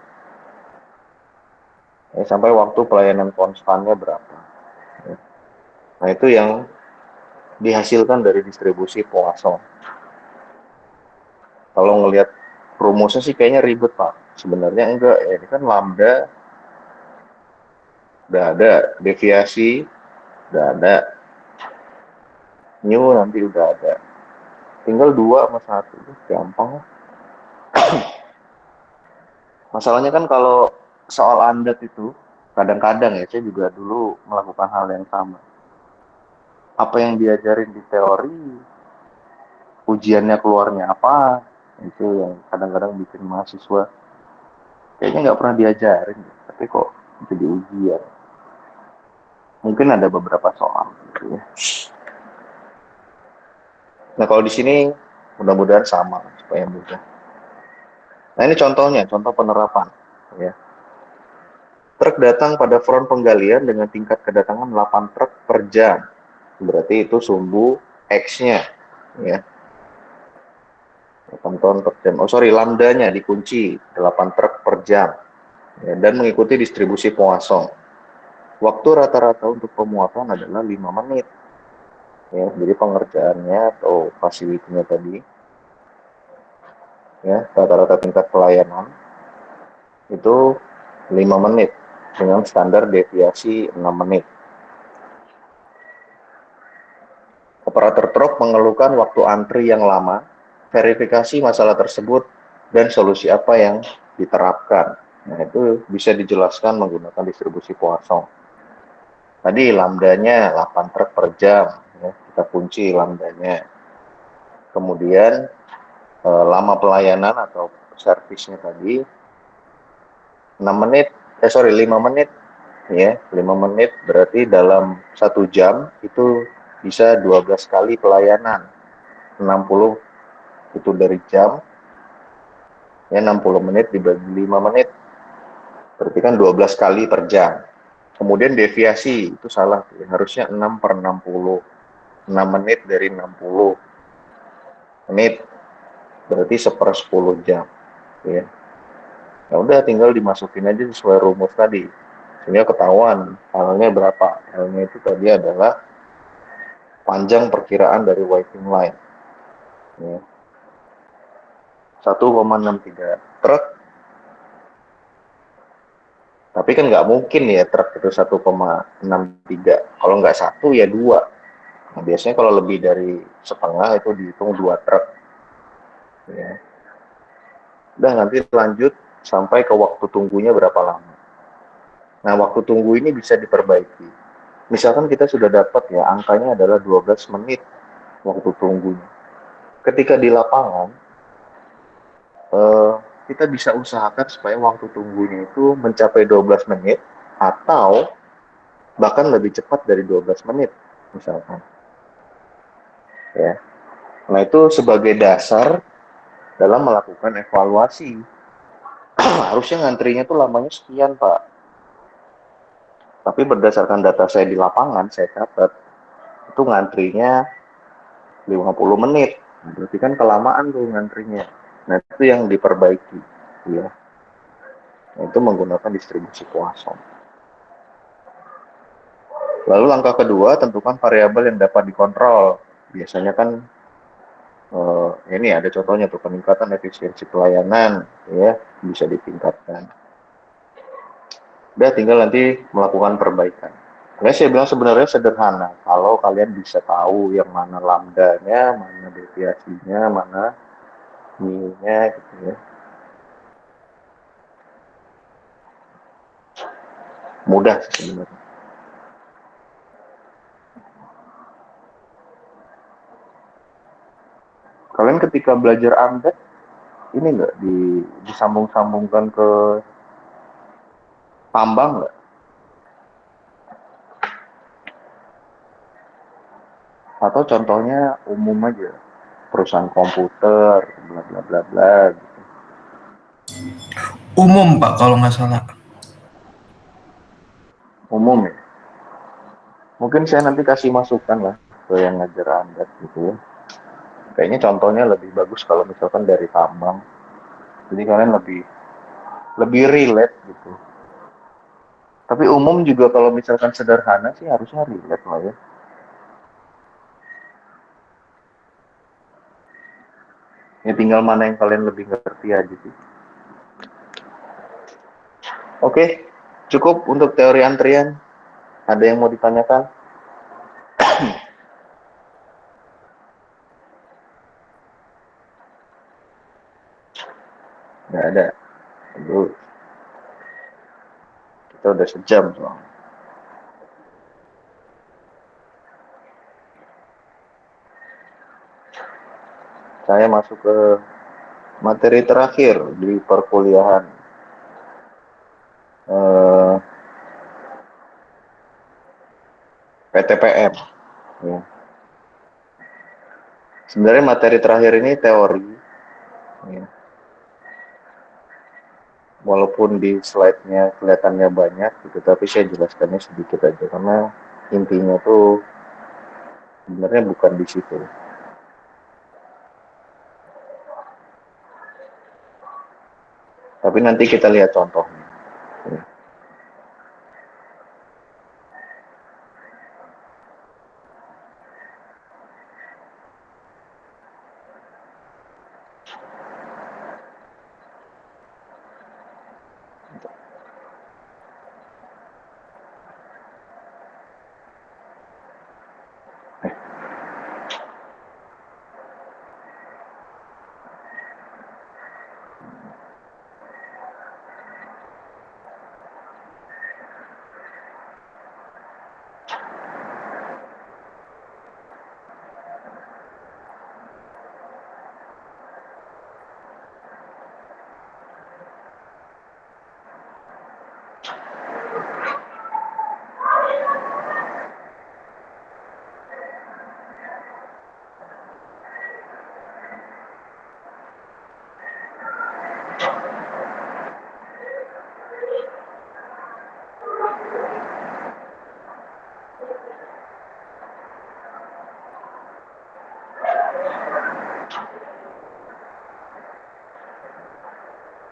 ya, sampai waktu pelayanan konstannya berapa. Ya. Nah itu yang dihasilkan dari distribusi Poisson. Kalau ngelihat rumusnya sih kayaknya ribet Pak, sebenarnya enggak ya, ini kan lambda udah ada, deviasi udah ada, new nanti udah ada, tinggal 2 sama 1, gampang. Masalahnya kan kalau soal ANDAT itu kadang-kadang ya, saya juga dulu melakukan hal yang sama. Apa yang diajarin di teori, ujiannya keluarnya apa, itu yang kadang-kadang bikin mahasiswa kayaknya nggak pernah diajarin, tapi kok jadi ujian. Mungkin ada beberapa soal gitu ya. Nah kalau di sini mudah-mudahan sama supaya mudah. Nah ini contohnya, contoh penerapan ya. Truk datang pada front penggalian dengan tingkat kedatangan 8 truk per jam. Berarti itu sumbu X-nya ya. 8 ton per jam. Lambdanya dikunci 8 truk per jam. Ya, dan mengikuti distribusi Poisson. Waktu rata-rata untuk pemuatan adalah 5 menit. Ya, jadi pengerjaannya atau facility-nya tadi ya, rata-rata tingkat pelayanan itu 5 menit dengan standar deviasi 6 menit. Operator truk mengeluhkan waktu antri yang lama, verifikasi masalah tersebut, dan solusi apa yang diterapkan. Nah, itu bisa dijelaskan menggunakan distribusi Poisson. Tadi lambdanya 8 truk per jam, ya, kita kunci lambdanya. Kemudian lama pelayanan atau servisnya tadi 5 menit ya, 5 menit berarti dalam 1 jam itu bisa 12 kali pelayanan. 60 itu dari jam ya, 60 menit dibagi 5 menit berarti kan 12 kali per jam. Kemudian deviasi itu salah, harusnya 6 per 60, 6 menit dari 60 menit berarti 1/10 jam ya. Ya udah tinggal dimasukin aja sesuai rumus tadi, sehingga ketahuan L-nya berapa. L-nya itu tadi adalah panjang perkiraan dari waiting line. Ya. 1,63 truk. Tapi kan nggak mungkin ya truk itu 1,63. Kalau nggak satu ya dua. Nah, biasanya kalau lebih dari setengah itu dihitung dua truk. Ya. Udah nanti lanjut sampai ke waktu tunggunya berapa lama. Nah, waktu tunggu ini bisa diperbaiki. Misalkan kita sudah dapat ya, angkanya adalah 12 menit waktu tunggunya. Ketika di lapangan, kita bisa usahakan supaya waktu tunggunya itu mencapai 12 menit atau bahkan lebih cepat dari 12 menit misalkan. Ya. Nah, itu sebagai dasar dalam melakukan evaluasi. Harusnya ngantrinya tuh lamanya sekian, Pak. Tapi berdasarkan data saya di lapangan, saya catat itu ngantrinya 50 menit. Berarti kan kelamaan tuh ngantrinya. Nah, itu yang diperbaiki. Ya. Nah, itu menggunakan distribusi Poisson. Lalu langkah kedua, tentukan variabel yang dapat dikontrol. Biasanya kan ini ada contohnya tuh peningkatan efisiensi pelayanan, ya bisa ditingkatkan. Udah tinggal nanti melakukan perbaikan. Ya saya bilang sebenarnya sederhana. Kalau kalian bisa tahu yang mana lambdanya, mana deviasinya, mana mu-nya gitu ya. Mudah sih sebenarnya. Kalian ketika belajar AMDAT, ini nggak disambung-sambungkan ke tambang nggak? Atau contohnya umum aja, perusahaan komputer, bla bla bla bla. Gitu. Umum Pak kalau nggak salah. Umum ya. Mungkin saya nanti kasih masukan lah ke yang ngajar AMDAT gitu ya. Kayaknya contohnya lebih bagus kalau misalkan dari tambang. Jadi kalian lebih relate gitu. Tapi umum juga kalau misalkan sederhana sih harusnya relate lah ya. Ya tinggal mana yang kalian lebih ngerti aja sih. Oke, cukup untuk teori antrian. Ada yang mau ditanyakan? Nggak ada. Aduh, kita udah sejam soalnya. Saya masuk ke materi terakhir di perkuliahan. PTPM. Ya. Sebenarnya materi terakhir ini teori. Ya. Walaupun di slide-nya kelihatannya banyak, gitu, tapi saya jelaskannya sedikit aja karena intinya tuh sebenarnya bukan di situ. Tapi nanti kita lihat contohnya. Ya.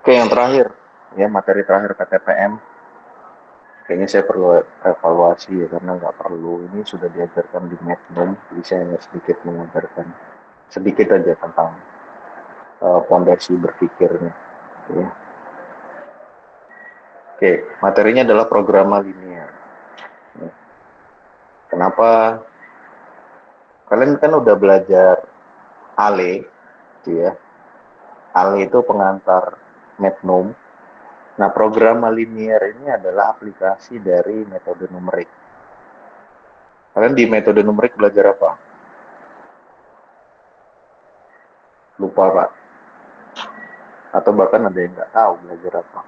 Oke, yang terakhir, ya materi terakhir PTPM. Kayaknya saya perlu evaluasi ya, karena nggak perlu. Ini sudah diajarkan di Magnum, jadi saya hanya sedikit mengajarkan sedikit aja tentang fondasi berpikirnya. Ya. Oke, materinya adalah programa linear. Ya. Kenapa? Kalian kan udah belajar Ale, gitu ya. Ale itu pengantar Magnum. Nah, programa linear ini adalah aplikasi dari metode numerik. Kalian di metode numerik belajar apa? Lupa, Pak. Atau bahkan ada yang nggak tahu belajar apa.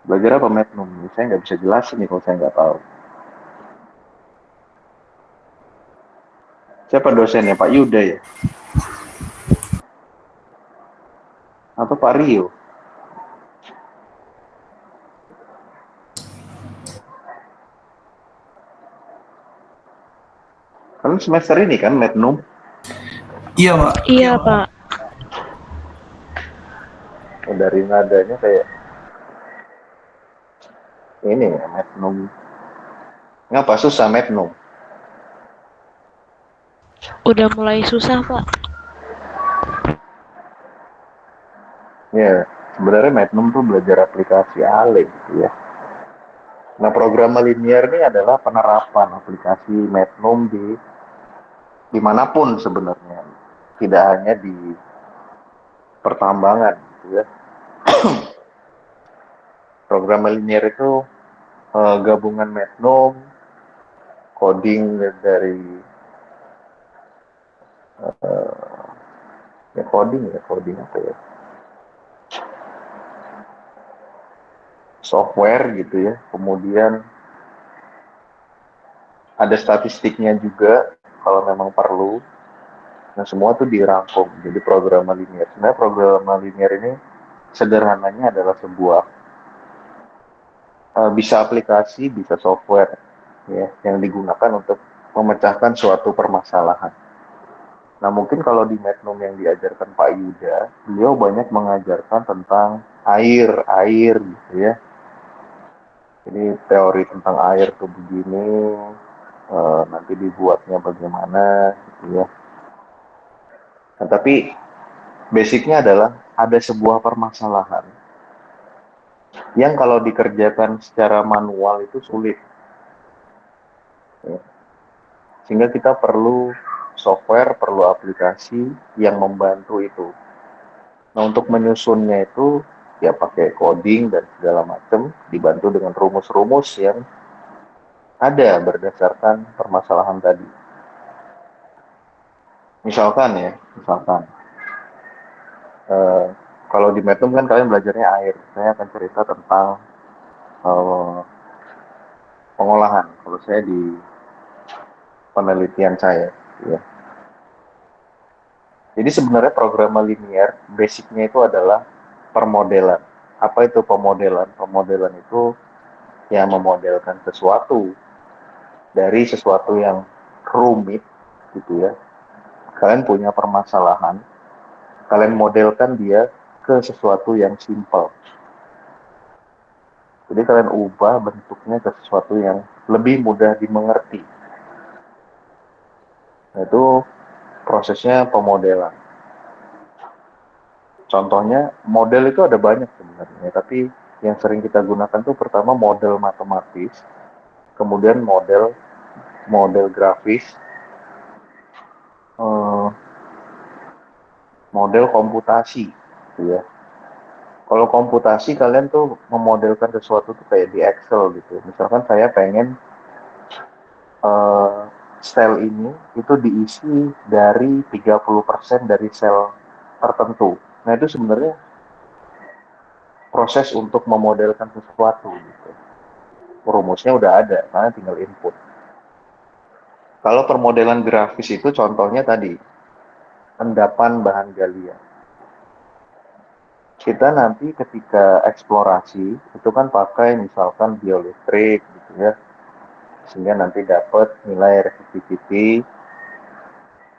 Belajar apa Magnum? Saya nggak bisa jelasin nih kalau saya nggak tahu. Siapa dosennya? Pak Yuda ya? Atau Pak Rio? Kalian semester ini kan Magnum? Iya, Pak. Iya, Pak. Dari nadanya kayak ini ya, Magnum. Ngapa susah Magnum? Udah mulai susah, Pak. Ya, sebenarnya Magnum tuh belajar aplikasi Ale gitu ya. Nah, program linear ini adalah penerapan aplikasi Magnum di dimanapun sebenarnya, tidak hanya di pertambangan gitu ya. Program linear itu gabungan Magnum, coding dari coding apa ya, software gitu ya, kemudian ada statistiknya juga kalau memang perlu. Nah, semua tuh dirangkum jadi program linear. Sebenarnya program linear ini sederhananya adalah sebuah bisa aplikasi, bisa software ya yang digunakan untuk memecahkan suatu permasalahan. Nah, mungkin kalau di Magnum yang diajarkan Pak Yuda, beliau banyak mengajarkan tentang air gitu ya. Jadi teori tentang air tuh begini, nanti dibuatnya bagaimana gitu ya. Nah, tapi basicnya adalah ada sebuah permasalahan yang kalau dikerjakan secara manual itu sulit. Ya. Sehingga kita perlu software, perlu aplikasi yang membantu itu. Nah, untuk menyusunnya itu ya pakai coding dan segala macam, dibantu dengan rumus-rumus yang ada berdasarkan permasalahan tadi. Misalkan kalau di Magnum kan kalian belajarnya air, saya akan cerita tentang pengolahan. Kalau saya di penelitian saya, ya. Jadi sebenarnya program linear basicnya itu adalah permodelan. Apa itu pemodelan? Pemodelan itu yang memodelkan sesuatu dari sesuatu yang rumit, gitu ya. Kalian punya permasalahan, kalian modelkan dia ke sesuatu yang simple. Jadi kalian ubah bentuknya ke sesuatu yang lebih mudah dimengerti. Nah, itu prosesnya pemodelan. Contohnya, model itu ada banyak sebenarnya, tapi yang sering kita gunakan tuh pertama model matematis, kemudian model grafis, model komputasi, gitu ya. Kalau komputasi kalian tuh memodelkan sesuatu tuh kayak di Excel gitu. Misalkan saya pengen sel ini itu diisi dari 30% dari sel tertentu. Nah, itu sebenarnya proses untuk memodelkan sesuatu gitu. Rumusnya udah ada, karena tinggal input. Kalau permodelan grafis itu contohnya tadi, endapan bahan galian. Kita nanti ketika eksplorasi itu kan pakai misalkan bioelektrik gitu ya, sehingga nanti dapat nilai resistivity,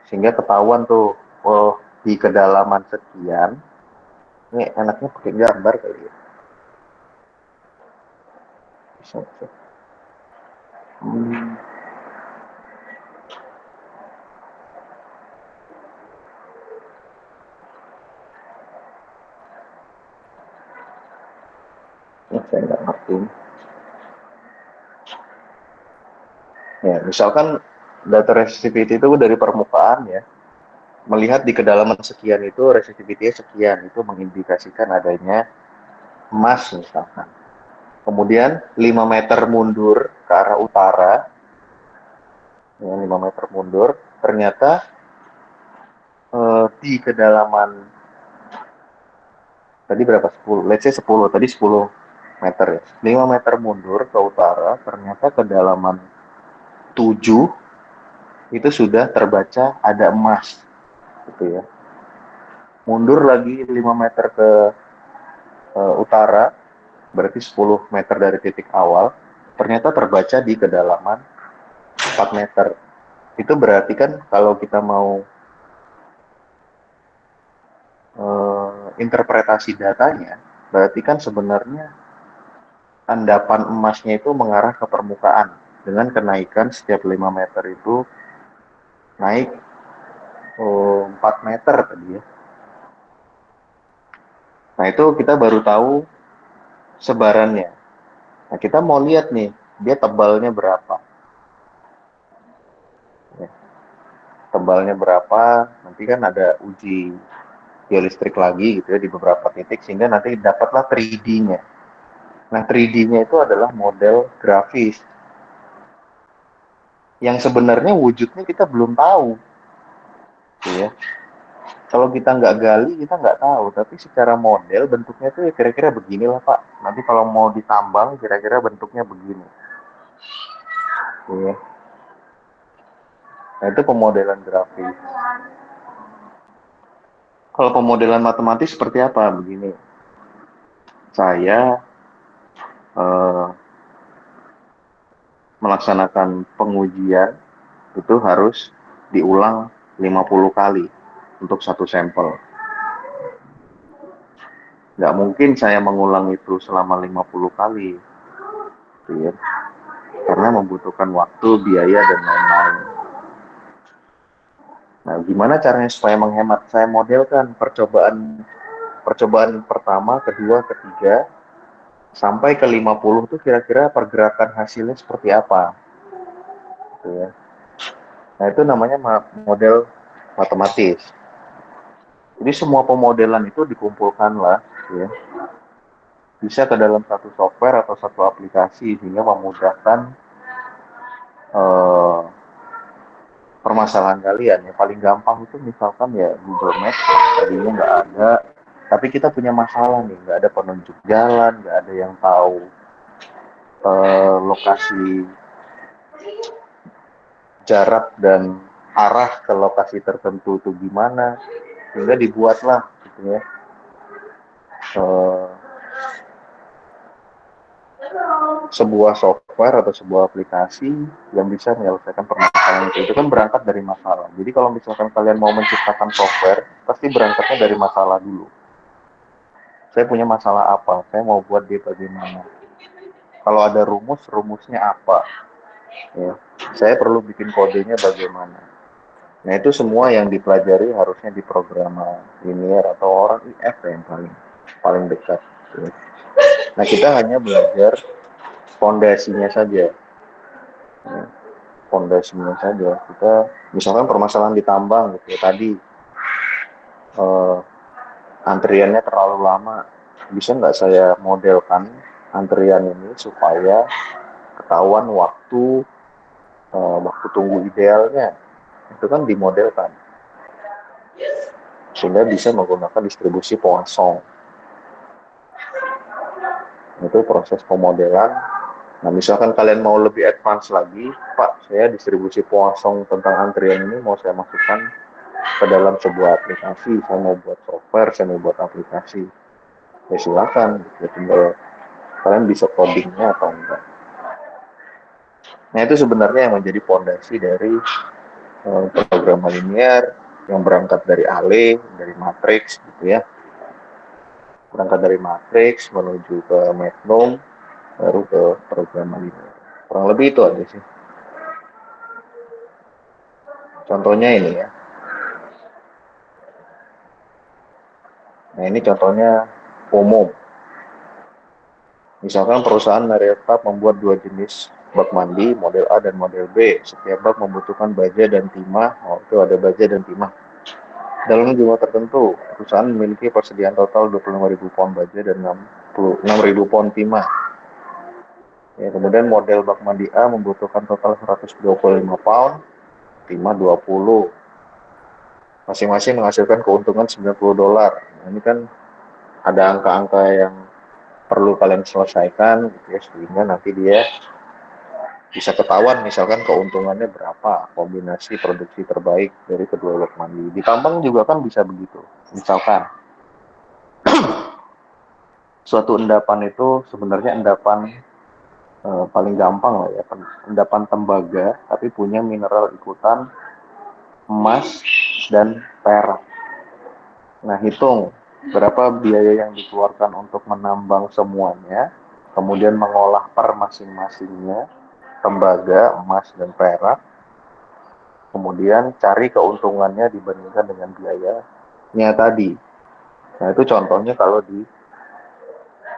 sehingga ketahuan tuh, oh di kedalaman sekian. Ini enaknya pakai gambar kali ya. Bisa. Saya nggak ngerti. Ya, misalkan data resistivity itu dari permukaan ya, melihat di kedalaman sekian itu resistivity-nya sekian, itu mengindikasikan adanya emas misalkan. Kemudian 5 meter mundur ke arah utara, ya, 5 meter mundur, ternyata di kedalaman tadi berapa? 10, let's say 10, tadi 10 meter ya. 5 meter mundur ke utara, ternyata kedalaman 7 itu sudah terbaca ada emas gitu ya. Mundur lagi 5 meter ke utara, berarti 10 meter dari titik awal, ternyata terbaca di kedalaman 4 meter. Itu berarti kan kalau kita mau interpretasi datanya, berarti kan sebenarnya endapan emasnya itu mengarah ke permukaan dengan kenaikan setiap 5 meter itu naik 4 meter tadi ya. Nah itu kita baru tahu sebarannya. Nah kita mau lihat nih, dia tebalnya berapa. Ya. Tebalnya berapa, nanti kan ada uji geolistrik lagi gitu ya di beberapa titik, sehingga nanti dapatlah 3D-nya. Nah 3D-nya itu adalah model grafis. Yang sebenarnya wujudnya kita belum tahu. Gitu ya. Kalau kita nggak gali, kita nggak tahu. Tapi secara model, bentuknya tuh ya kira-kira beginilah Pak. Nanti kalau mau ditambang, kira-kira bentuknya begini. Ya. Nah itu pemodelan grafis. Kalau pemodelan matematis seperti apa? Begini. Saya melaksanakan pengujian itu harus diulang 50 kali untuk satu sampel. Nggak mungkin saya mengulang itu selama 50 kali. Ya. Karena membutuhkan waktu, biaya, dan lain-lain. Nah, gimana caranya supaya menghemat? Saya modelkan percobaan pertama, kedua, ketiga, sampai ke 50 tuh kira-kira pergerakan hasilnya seperti apa. Gitu ya. Nah, itu namanya model matematis. Jadi semua pemodelan itu dikumpulkanlah, ya, bisa ke dalam satu software atau satu aplikasi sehingga memudahkan permasalahan kalian. Yang paling gampang itu misalkan ya Google Maps tadinya nggak ada, tapi kita punya masalah nih, nggak ada penunjuk jalan, nggak ada yang tahu lokasi, jarak dan arah ke lokasi tertentu itu gimana, sehingga dibuatlah gitu ya sebuah software atau sebuah aplikasi yang bisa menyelesaikan permasalahan itu kan berangkat dari masalah. Jadi kalau misalkan kalian mau menciptakan software, pasti berangkatnya dari masalah dulu. Saya punya masalah apa? Saya mau buat dia bagaimana? Kalau ada rumus, rumusnya apa? Ya, saya perlu bikin kodenya bagaimana? Nah itu semua yang dipelajari harusnya di programa linear atau orang IF yang paling dekat. Ya. Nah kita hanya belajar fondasinya saja. Ya, fondasinya saja. Kita misalkan permasalahan di tambang gitu ya, tadi antriannya terlalu lama. Bisa nggak saya modelkan antrian ini supaya ketahuan waktu tunggu idealnya. Itu kan dimodelkan. Sehingga bisa menggunakan distribusi Poisson. Itu proses pemodelan. Nah, misalkan kalian mau lebih advance lagi, Pak, saya distribusi Poisson tentang antrian ini mau saya masukkan ke dalam sebuah aplikasi. Saya mau buat software, saya mau buat aplikasi. Ya silakan, ya tinggal kalian bisa codingnya atau enggak. Nah, itu sebenarnya yang menjadi fondasi dari program linear yang berangkat dari Ale, dari matriks gitu ya. Berangkat dari matriks menuju ke Magnum, baru ke program linear. Kurang lebih itu aja sih. Contohnya ini ya. Nah ini contohnya umum. Misalkan perusahaan Marietap membuat dua jenis bak mandi, model A dan model B. Setiap bak membutuhkan baja dan timah. Oh, itu ada baja dan timah. Dalam jumlah tertentu, perusahaan memiliki persediaan total 25.000 pound baja dan 6.000 pound timah. Ya, kemudian model bak mandi A membutuhkan total 125 pound, timah 20. Masing-masing menghasilkan keuntungan $90. Nah, ini kan ada angka-angka yang perlu kalian selesaikan gitu ya, sehingga nanti dia bisa ketahuan misalkan keuntungannya berapa, kombinasi produksi terbaik dari kedua bak mandi. Di tambang juga kan bisa begitu. Misalkan suatu endapan itu sebenarnya endapan paling gampang lah ya, endapan tembaga tapi punya mineral ikutan emas dan perak. Nah, hitung berapa biaya yang dikeluarkan untuk menambang semuanya, kemudian mengolah per masing-masingnya, tembaga, emas, dan perak, kemudian cari keuntungannya dibandingkan dengan biayanya tadi. Nah, itu contohnya kalau di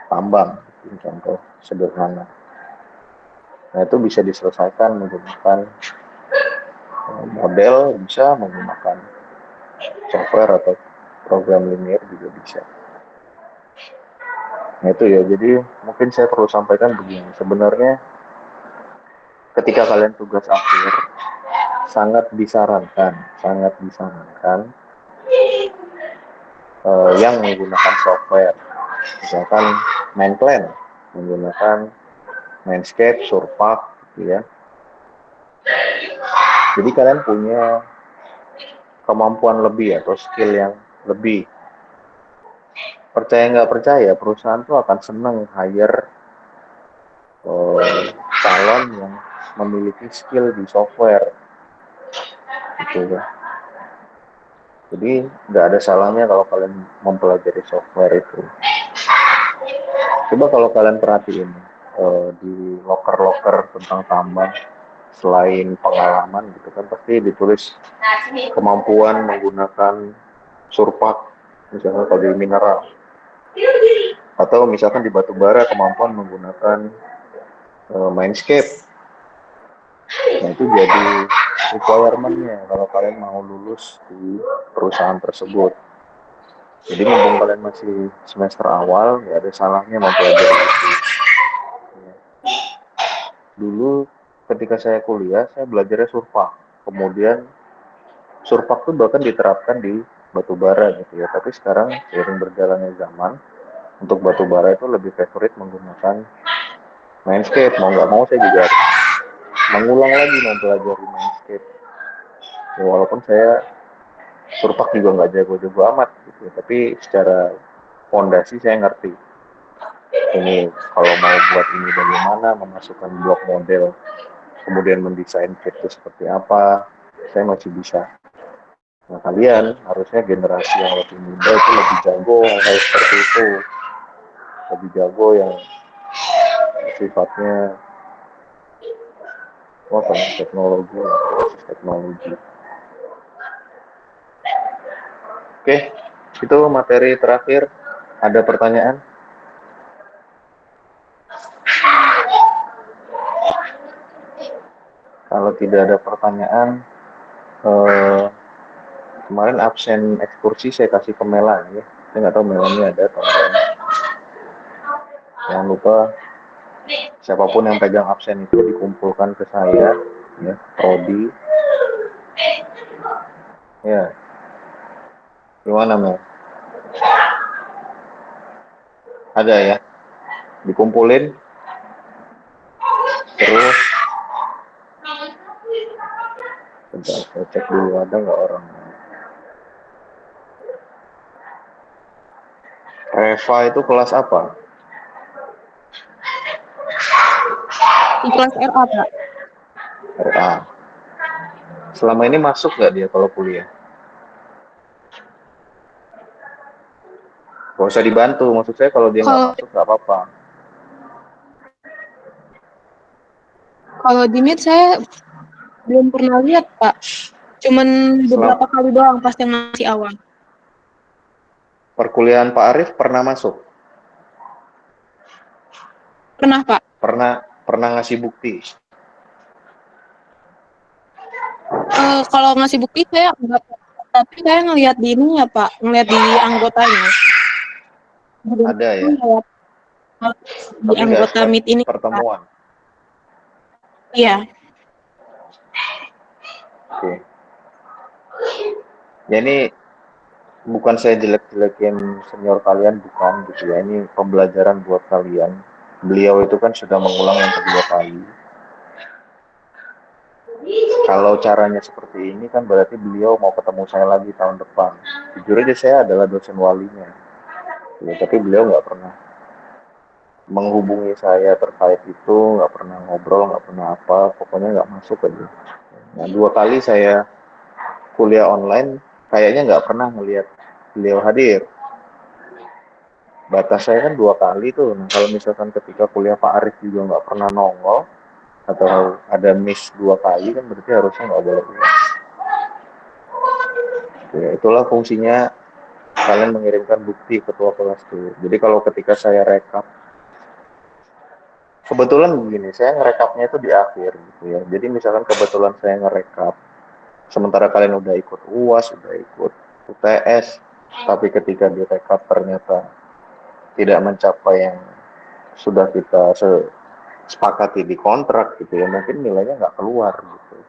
tambang, ini contoh sederhana. Nah, itu bisa diselesaikan menggunakan model, bisa menggunakan software atau program linear juga bisa. Nah itu ya, jadi mungkin saya perlu sampaikan begini. Sebenarnya ketika kalian tugas akhir, sangat disarankan yang menggunakan software. Misalkan Mindplan, menggunakan Mindscape, Surpak, gitu ya. Jadi kalian punya kemampuan lebih atau skill yang lebih. Percaya nggak percaya, perusahaan tuh akan senang hire calon yang memiliki skill di software, gitu ya. Jadi nggak ada salahnya kalau kalian mempelajari software itu. Coba kalau kalian perhatiin di loker-loker tentang tambang, selain pengalaman gitu kan pasti ditulis kemampuan menggunakan surpak, misalnya kalau di mineral. Atau misalkan di batu bara kemampuan menggunakan Mindscape. Nah itu jadi requirement-nya kalau kalian mau lulus di perusahaan tersebut. Jadi mumpung kalian masih semester awal, nggak ada salahnya mempelajari itu. Dulu ketika saya kuliah, saya belajarnya surpak. Kemudian surpak itu bahkan diterapkan di batu bara gitu ya. Tapi sekarang seiring berjalannya zaman, untuk batu bara itu lebih favorit menggunakan Mindscape. Mau nggak mau saya juga mengulang lagi mempelajari Mindscape. Ya, walaupun saya surpak juga nggak jago-jago amat gitu ya. Tapi secara fondasi saya ngerti. Ini kalau mau buat ini bagaimana, memasukkan blok model, kemudian mendesain kit itu seperti apa, saya masih bisa. Nah kalian harusnya generasi yang lebih muda itu lebih jago hal seperti itu, lebih jago yang sifatnya teknologi. Oke, itu materi terakhir. Ada pertanyaan? Kalau tidak ada pertanyaan, kemarin absen ekskursi saya kasih ke Melan ya. Saya nggak tahu Melannya ada atau enggak. Jangan lupa siapapun yang pegang absen itu dikumpulkan ke saya, ya, Prodi. Ya, gimana Mel? Ada ya? Dikumpulin, terus bentar, saya cek dulu ada nggak orang. Reva itu kelas apa? Di kelas RA, Pak. RA. Selama ini masuk nggak dia kalau kuliah? Gak usah dibantu, maksud saya kalau dia nggak Kalau masuk nggak apa-apa. kalau di Meet saya belum pernah lihat, Pak. Cuman beberapa Selama kali doang pas yang masih awal. perkuliahan Pak Arif pernah masuk, Pernah, Pak. pernah pernah ngasih bukti. Kalau ngasih bukti saya enggak, tapi saya ngelihat di ininya, Pak, ngelihat di anggotanya. Ada ya, Ngelihat di tapi nggak anggota setiap Meet ini, Pak. pertemuan. Iya. Oke. Ya ini bukan saya jelek-jelekin senior kalian, bukan gitu ya. Ini pembelajaran buat kalian. Beliau itu kan sudah mengulang yang kedua kali. Kalau caranya seperti ini kan berarti beliau mau ketemu saya lagi tahun depan. Jujur aja saya adalah dosen walinya. Ya, tapi beliau nggak pernah menghubungi saya terkait itu, nggak pernah ngobrol, nggak pernah apa, pokoknya nggak masuk aja. Nah, 2 kali saya kuliah online, kayaknya nggak pernah ngelihat beliau hadir. Batas saya kan 2 kali tuh. Nah, kalau misalkan ketika kuliah Pak Arif juga nggak pernah nongol, atau ada miss 2 kali, kan berarti harusnya nggak boleh kuliah. Ya, itulah fungsinya kalian mengirimkan bukti ketua kelas tuh. Jadi kalau ketika saya rekap, kebetulan begini, saya ngerekapnya itu di akhir gitu ya. Jadi misalkan kebetulan saya ngerekap, sementara kalian udah ikut UAS, udah ikut UTS, tapi ketika direkap ternyata tidak mencapai yang sudah kita sepakati di kontrak gitu ya, mungkin nilainya nggak keluar gitu.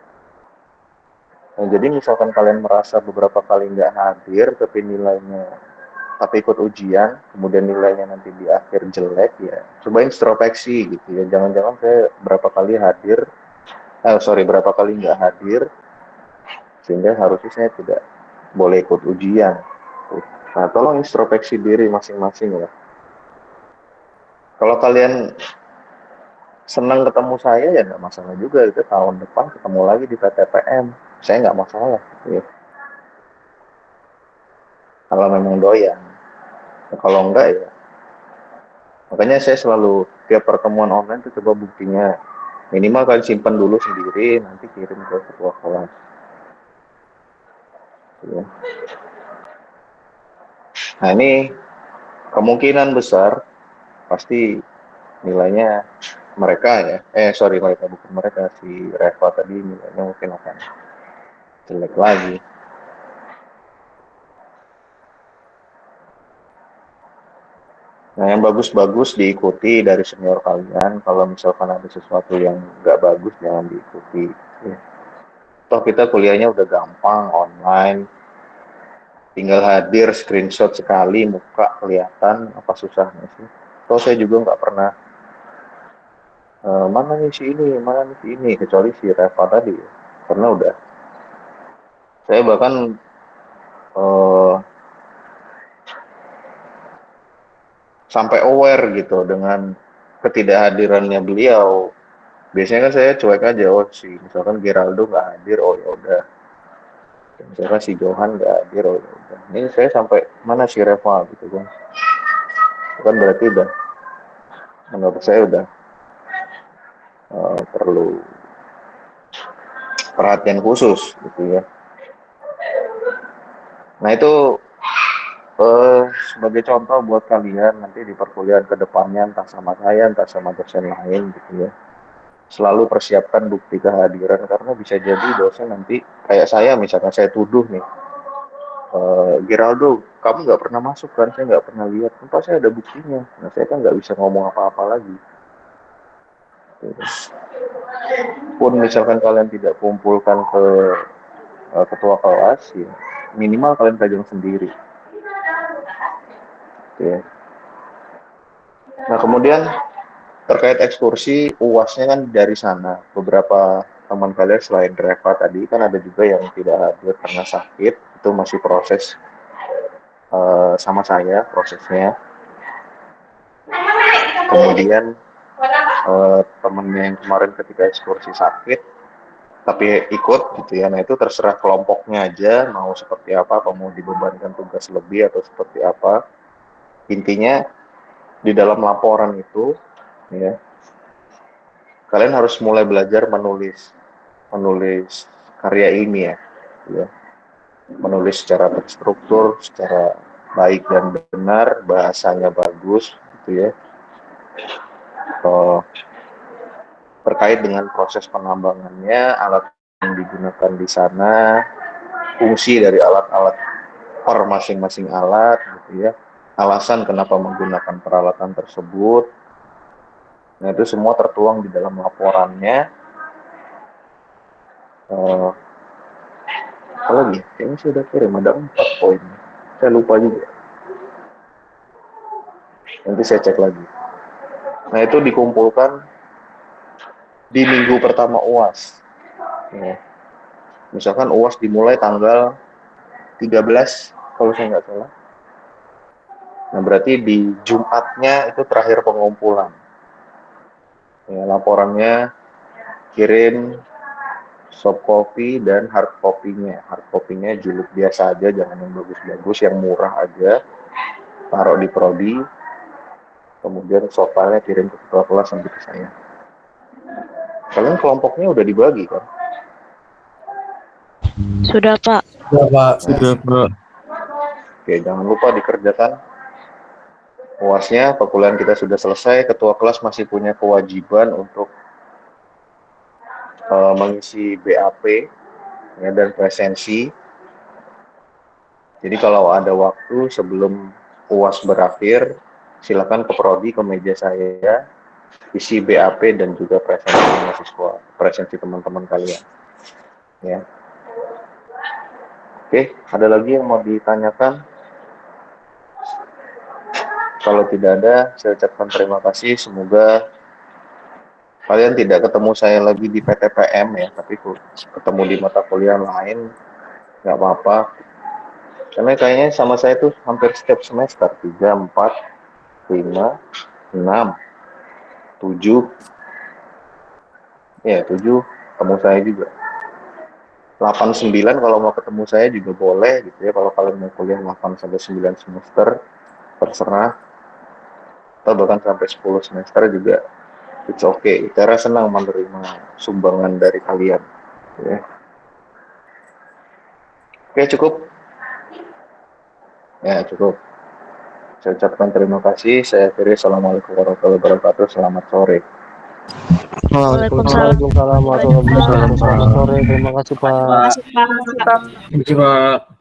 Nah, jadi misalkan kalian merasa beberapa kali nggak hadir tapi ikut ujian, kemudian nilainya nanti di akhir jelek, ya coba introspeksi gitu ya. Jangan-jangan saya berapa kali nggak hadir sehingga harusnya saya tidak boleh ikut ujian. Nah, tolong introspeksi diri masing-masing ya. Kalau kalian senang ketemu saya ya nggak masalah juga, itu tahun depan ketemu lagi di PTPM, saya nggak masalah ya. Kalau memang doyan, kalau enggak ya, makanya saya selalu tiap pertemuan online itu coba buktinya minimal kalian simpan dulu sendiri, nanti kirim ke ketua kelas ya. Nah, ini kemungkinan besar pasti nilainya mereka si Reva tadi nilainya mungkin akan jelek lagi. Nah, yang bagus-bagus diikuti dari senior kalian. Kalau misalkan ada sesuatu yang nggak bagus, jangan diikuti ya. Toh kita kuliahnya udah gampang, online, tinggal hadir, screenshot sekali, muka kelihatan, apa susahnya sih. Toh saya juga nggak pernah mana nih si ini, kecuali si Reva tadi ya. Karena udah, saya bahkan sampai aware gitu dengan ketidakhadirannya beliau. Biasanya kan saya cuek aja, misalkan Geraldo nggak hadir, oh ya udah. Misalkan si Johan nggak hadir, oh ya udah. Ini saya sampai mana si Reva gitu kan. Kan berarti udah, menurut saya udah perlu perhatian khusus gitu ya. Nah itu sebagai contoh buat kalian nanti di perkuliahan kedepannya, entah sama saya, entah sama dosen lain gitu ya. Selalu persiapkan bukti kehadiran, karena bisa jadi dosen nanti kayak saya, misalkan saya tuduh nih, Geraldo, kamu nggak pernah masuk kan, saya nggak pernah lihat, entah saya ada buktinya. Nah, saya kan nggak bisa ngomong apa-apa lagi. Pun misalkan kalian tidak kumpulkan ke ketua kelas, ya minimal kalian pegang sendiri. Oke. Nah, kemudian terkait ekskursi, UASnya kan dari sana. Beberapa teman kalian selain Reva tadi, kan ada juga yang tidak hadir karena sakit. Itu masih proses sama saya prosesnya. Kemudian temennya yang kemarin ketika ekskursi sakit, tapi ikut gitu ya. Nah, itu terserah kelompoknya aja, mau seperti apa mau dibebankan tugas lebih atau seperti apa. Intinya di dalam laporan itu, ya, kalian harus mulai belajar menulis karya ilmiah, ya, menulis secara terstruktur, secara baik dan benar, bahasanya bagus, gitu ya. Terkait dengan proses penambangannya, alat yang digunakan di sana, fungsi dari alat-alat per masing-masing alat, gitu ya, alasan kenapa menggunakan peralatan tersebut. Nah, itu semua tertuang di dalam laporannya. Apa lagi? Kayaknya saya udah kirim, ada 4 poin. Saya lupa juga. Nanti saya cek lagi. Nah, itu dikumpulkan di minggu pertama UAS. Ya. Misalkan UAS dimulai tanggal 13, kalau saya nggak salah. Nah, berarti di Jumatnya itu terakhir pengumpulan. Ya, laporannya kirim soft copy dan hard copy-nya. Hard copy-nya julid biasa aja, jangan yang bagus-bagus, yang murah aja. Taruh di prodi. Kemudian soft file-nya kirim ke ketua kelas sampai ke saya. Kalian kelompoknya udah dibagi kan? Sudah, Pak. Ya, Pak. Sudah, Pak. Oke, jangan lupa dikerjakan. UAS-nya, perkuliahan kita sudah selesai. Ketua kelas masih punya kewajiban untuk mengisi BAP, ya, dan presensi. Jadi kalau ada waktu sebelum UAS berakhir, silakan ke prodi, ke meja saya, isi BAP dan juga presensi mahasiswa, presensi teman-teman kalian. Ya. Oke, ada lagi yang mau ditanyakan? Kalau tidak ada, saya ucapkan terima kasih. Semoga kalian tidak ketemu saya lagi di PTPM ya, tapi ketemu di mata kuliah lain, nggak apa-apa. Karena kayaknya sama saya tuh hampir setiap semester, 3, 4, 5, 6, 7. Ya, 7 ketemu saya juga. 8, 9 kalau mau ketemu saya juga boleh gitu ya. Kalau kalian mau kuliah 8 sampai 9 semester, terserah. Atau bahkan sampai 10 semester juga, it's okay. Cara senang menerima sumbangan dari kalian. Ya. Oke, cukup. Ya, cukup. Saya ucapkan terima kasih. Saya akhiri. Assalamualaikum warahmatullahi wabarakatuh. Selamat sore. Waalaikumsalam. Waalaikumsalam warahmatullahi wabarakatuh. Selamat sore. Terima kasih, Pak. Terima kasih, Pak. Terima kasih, Pak.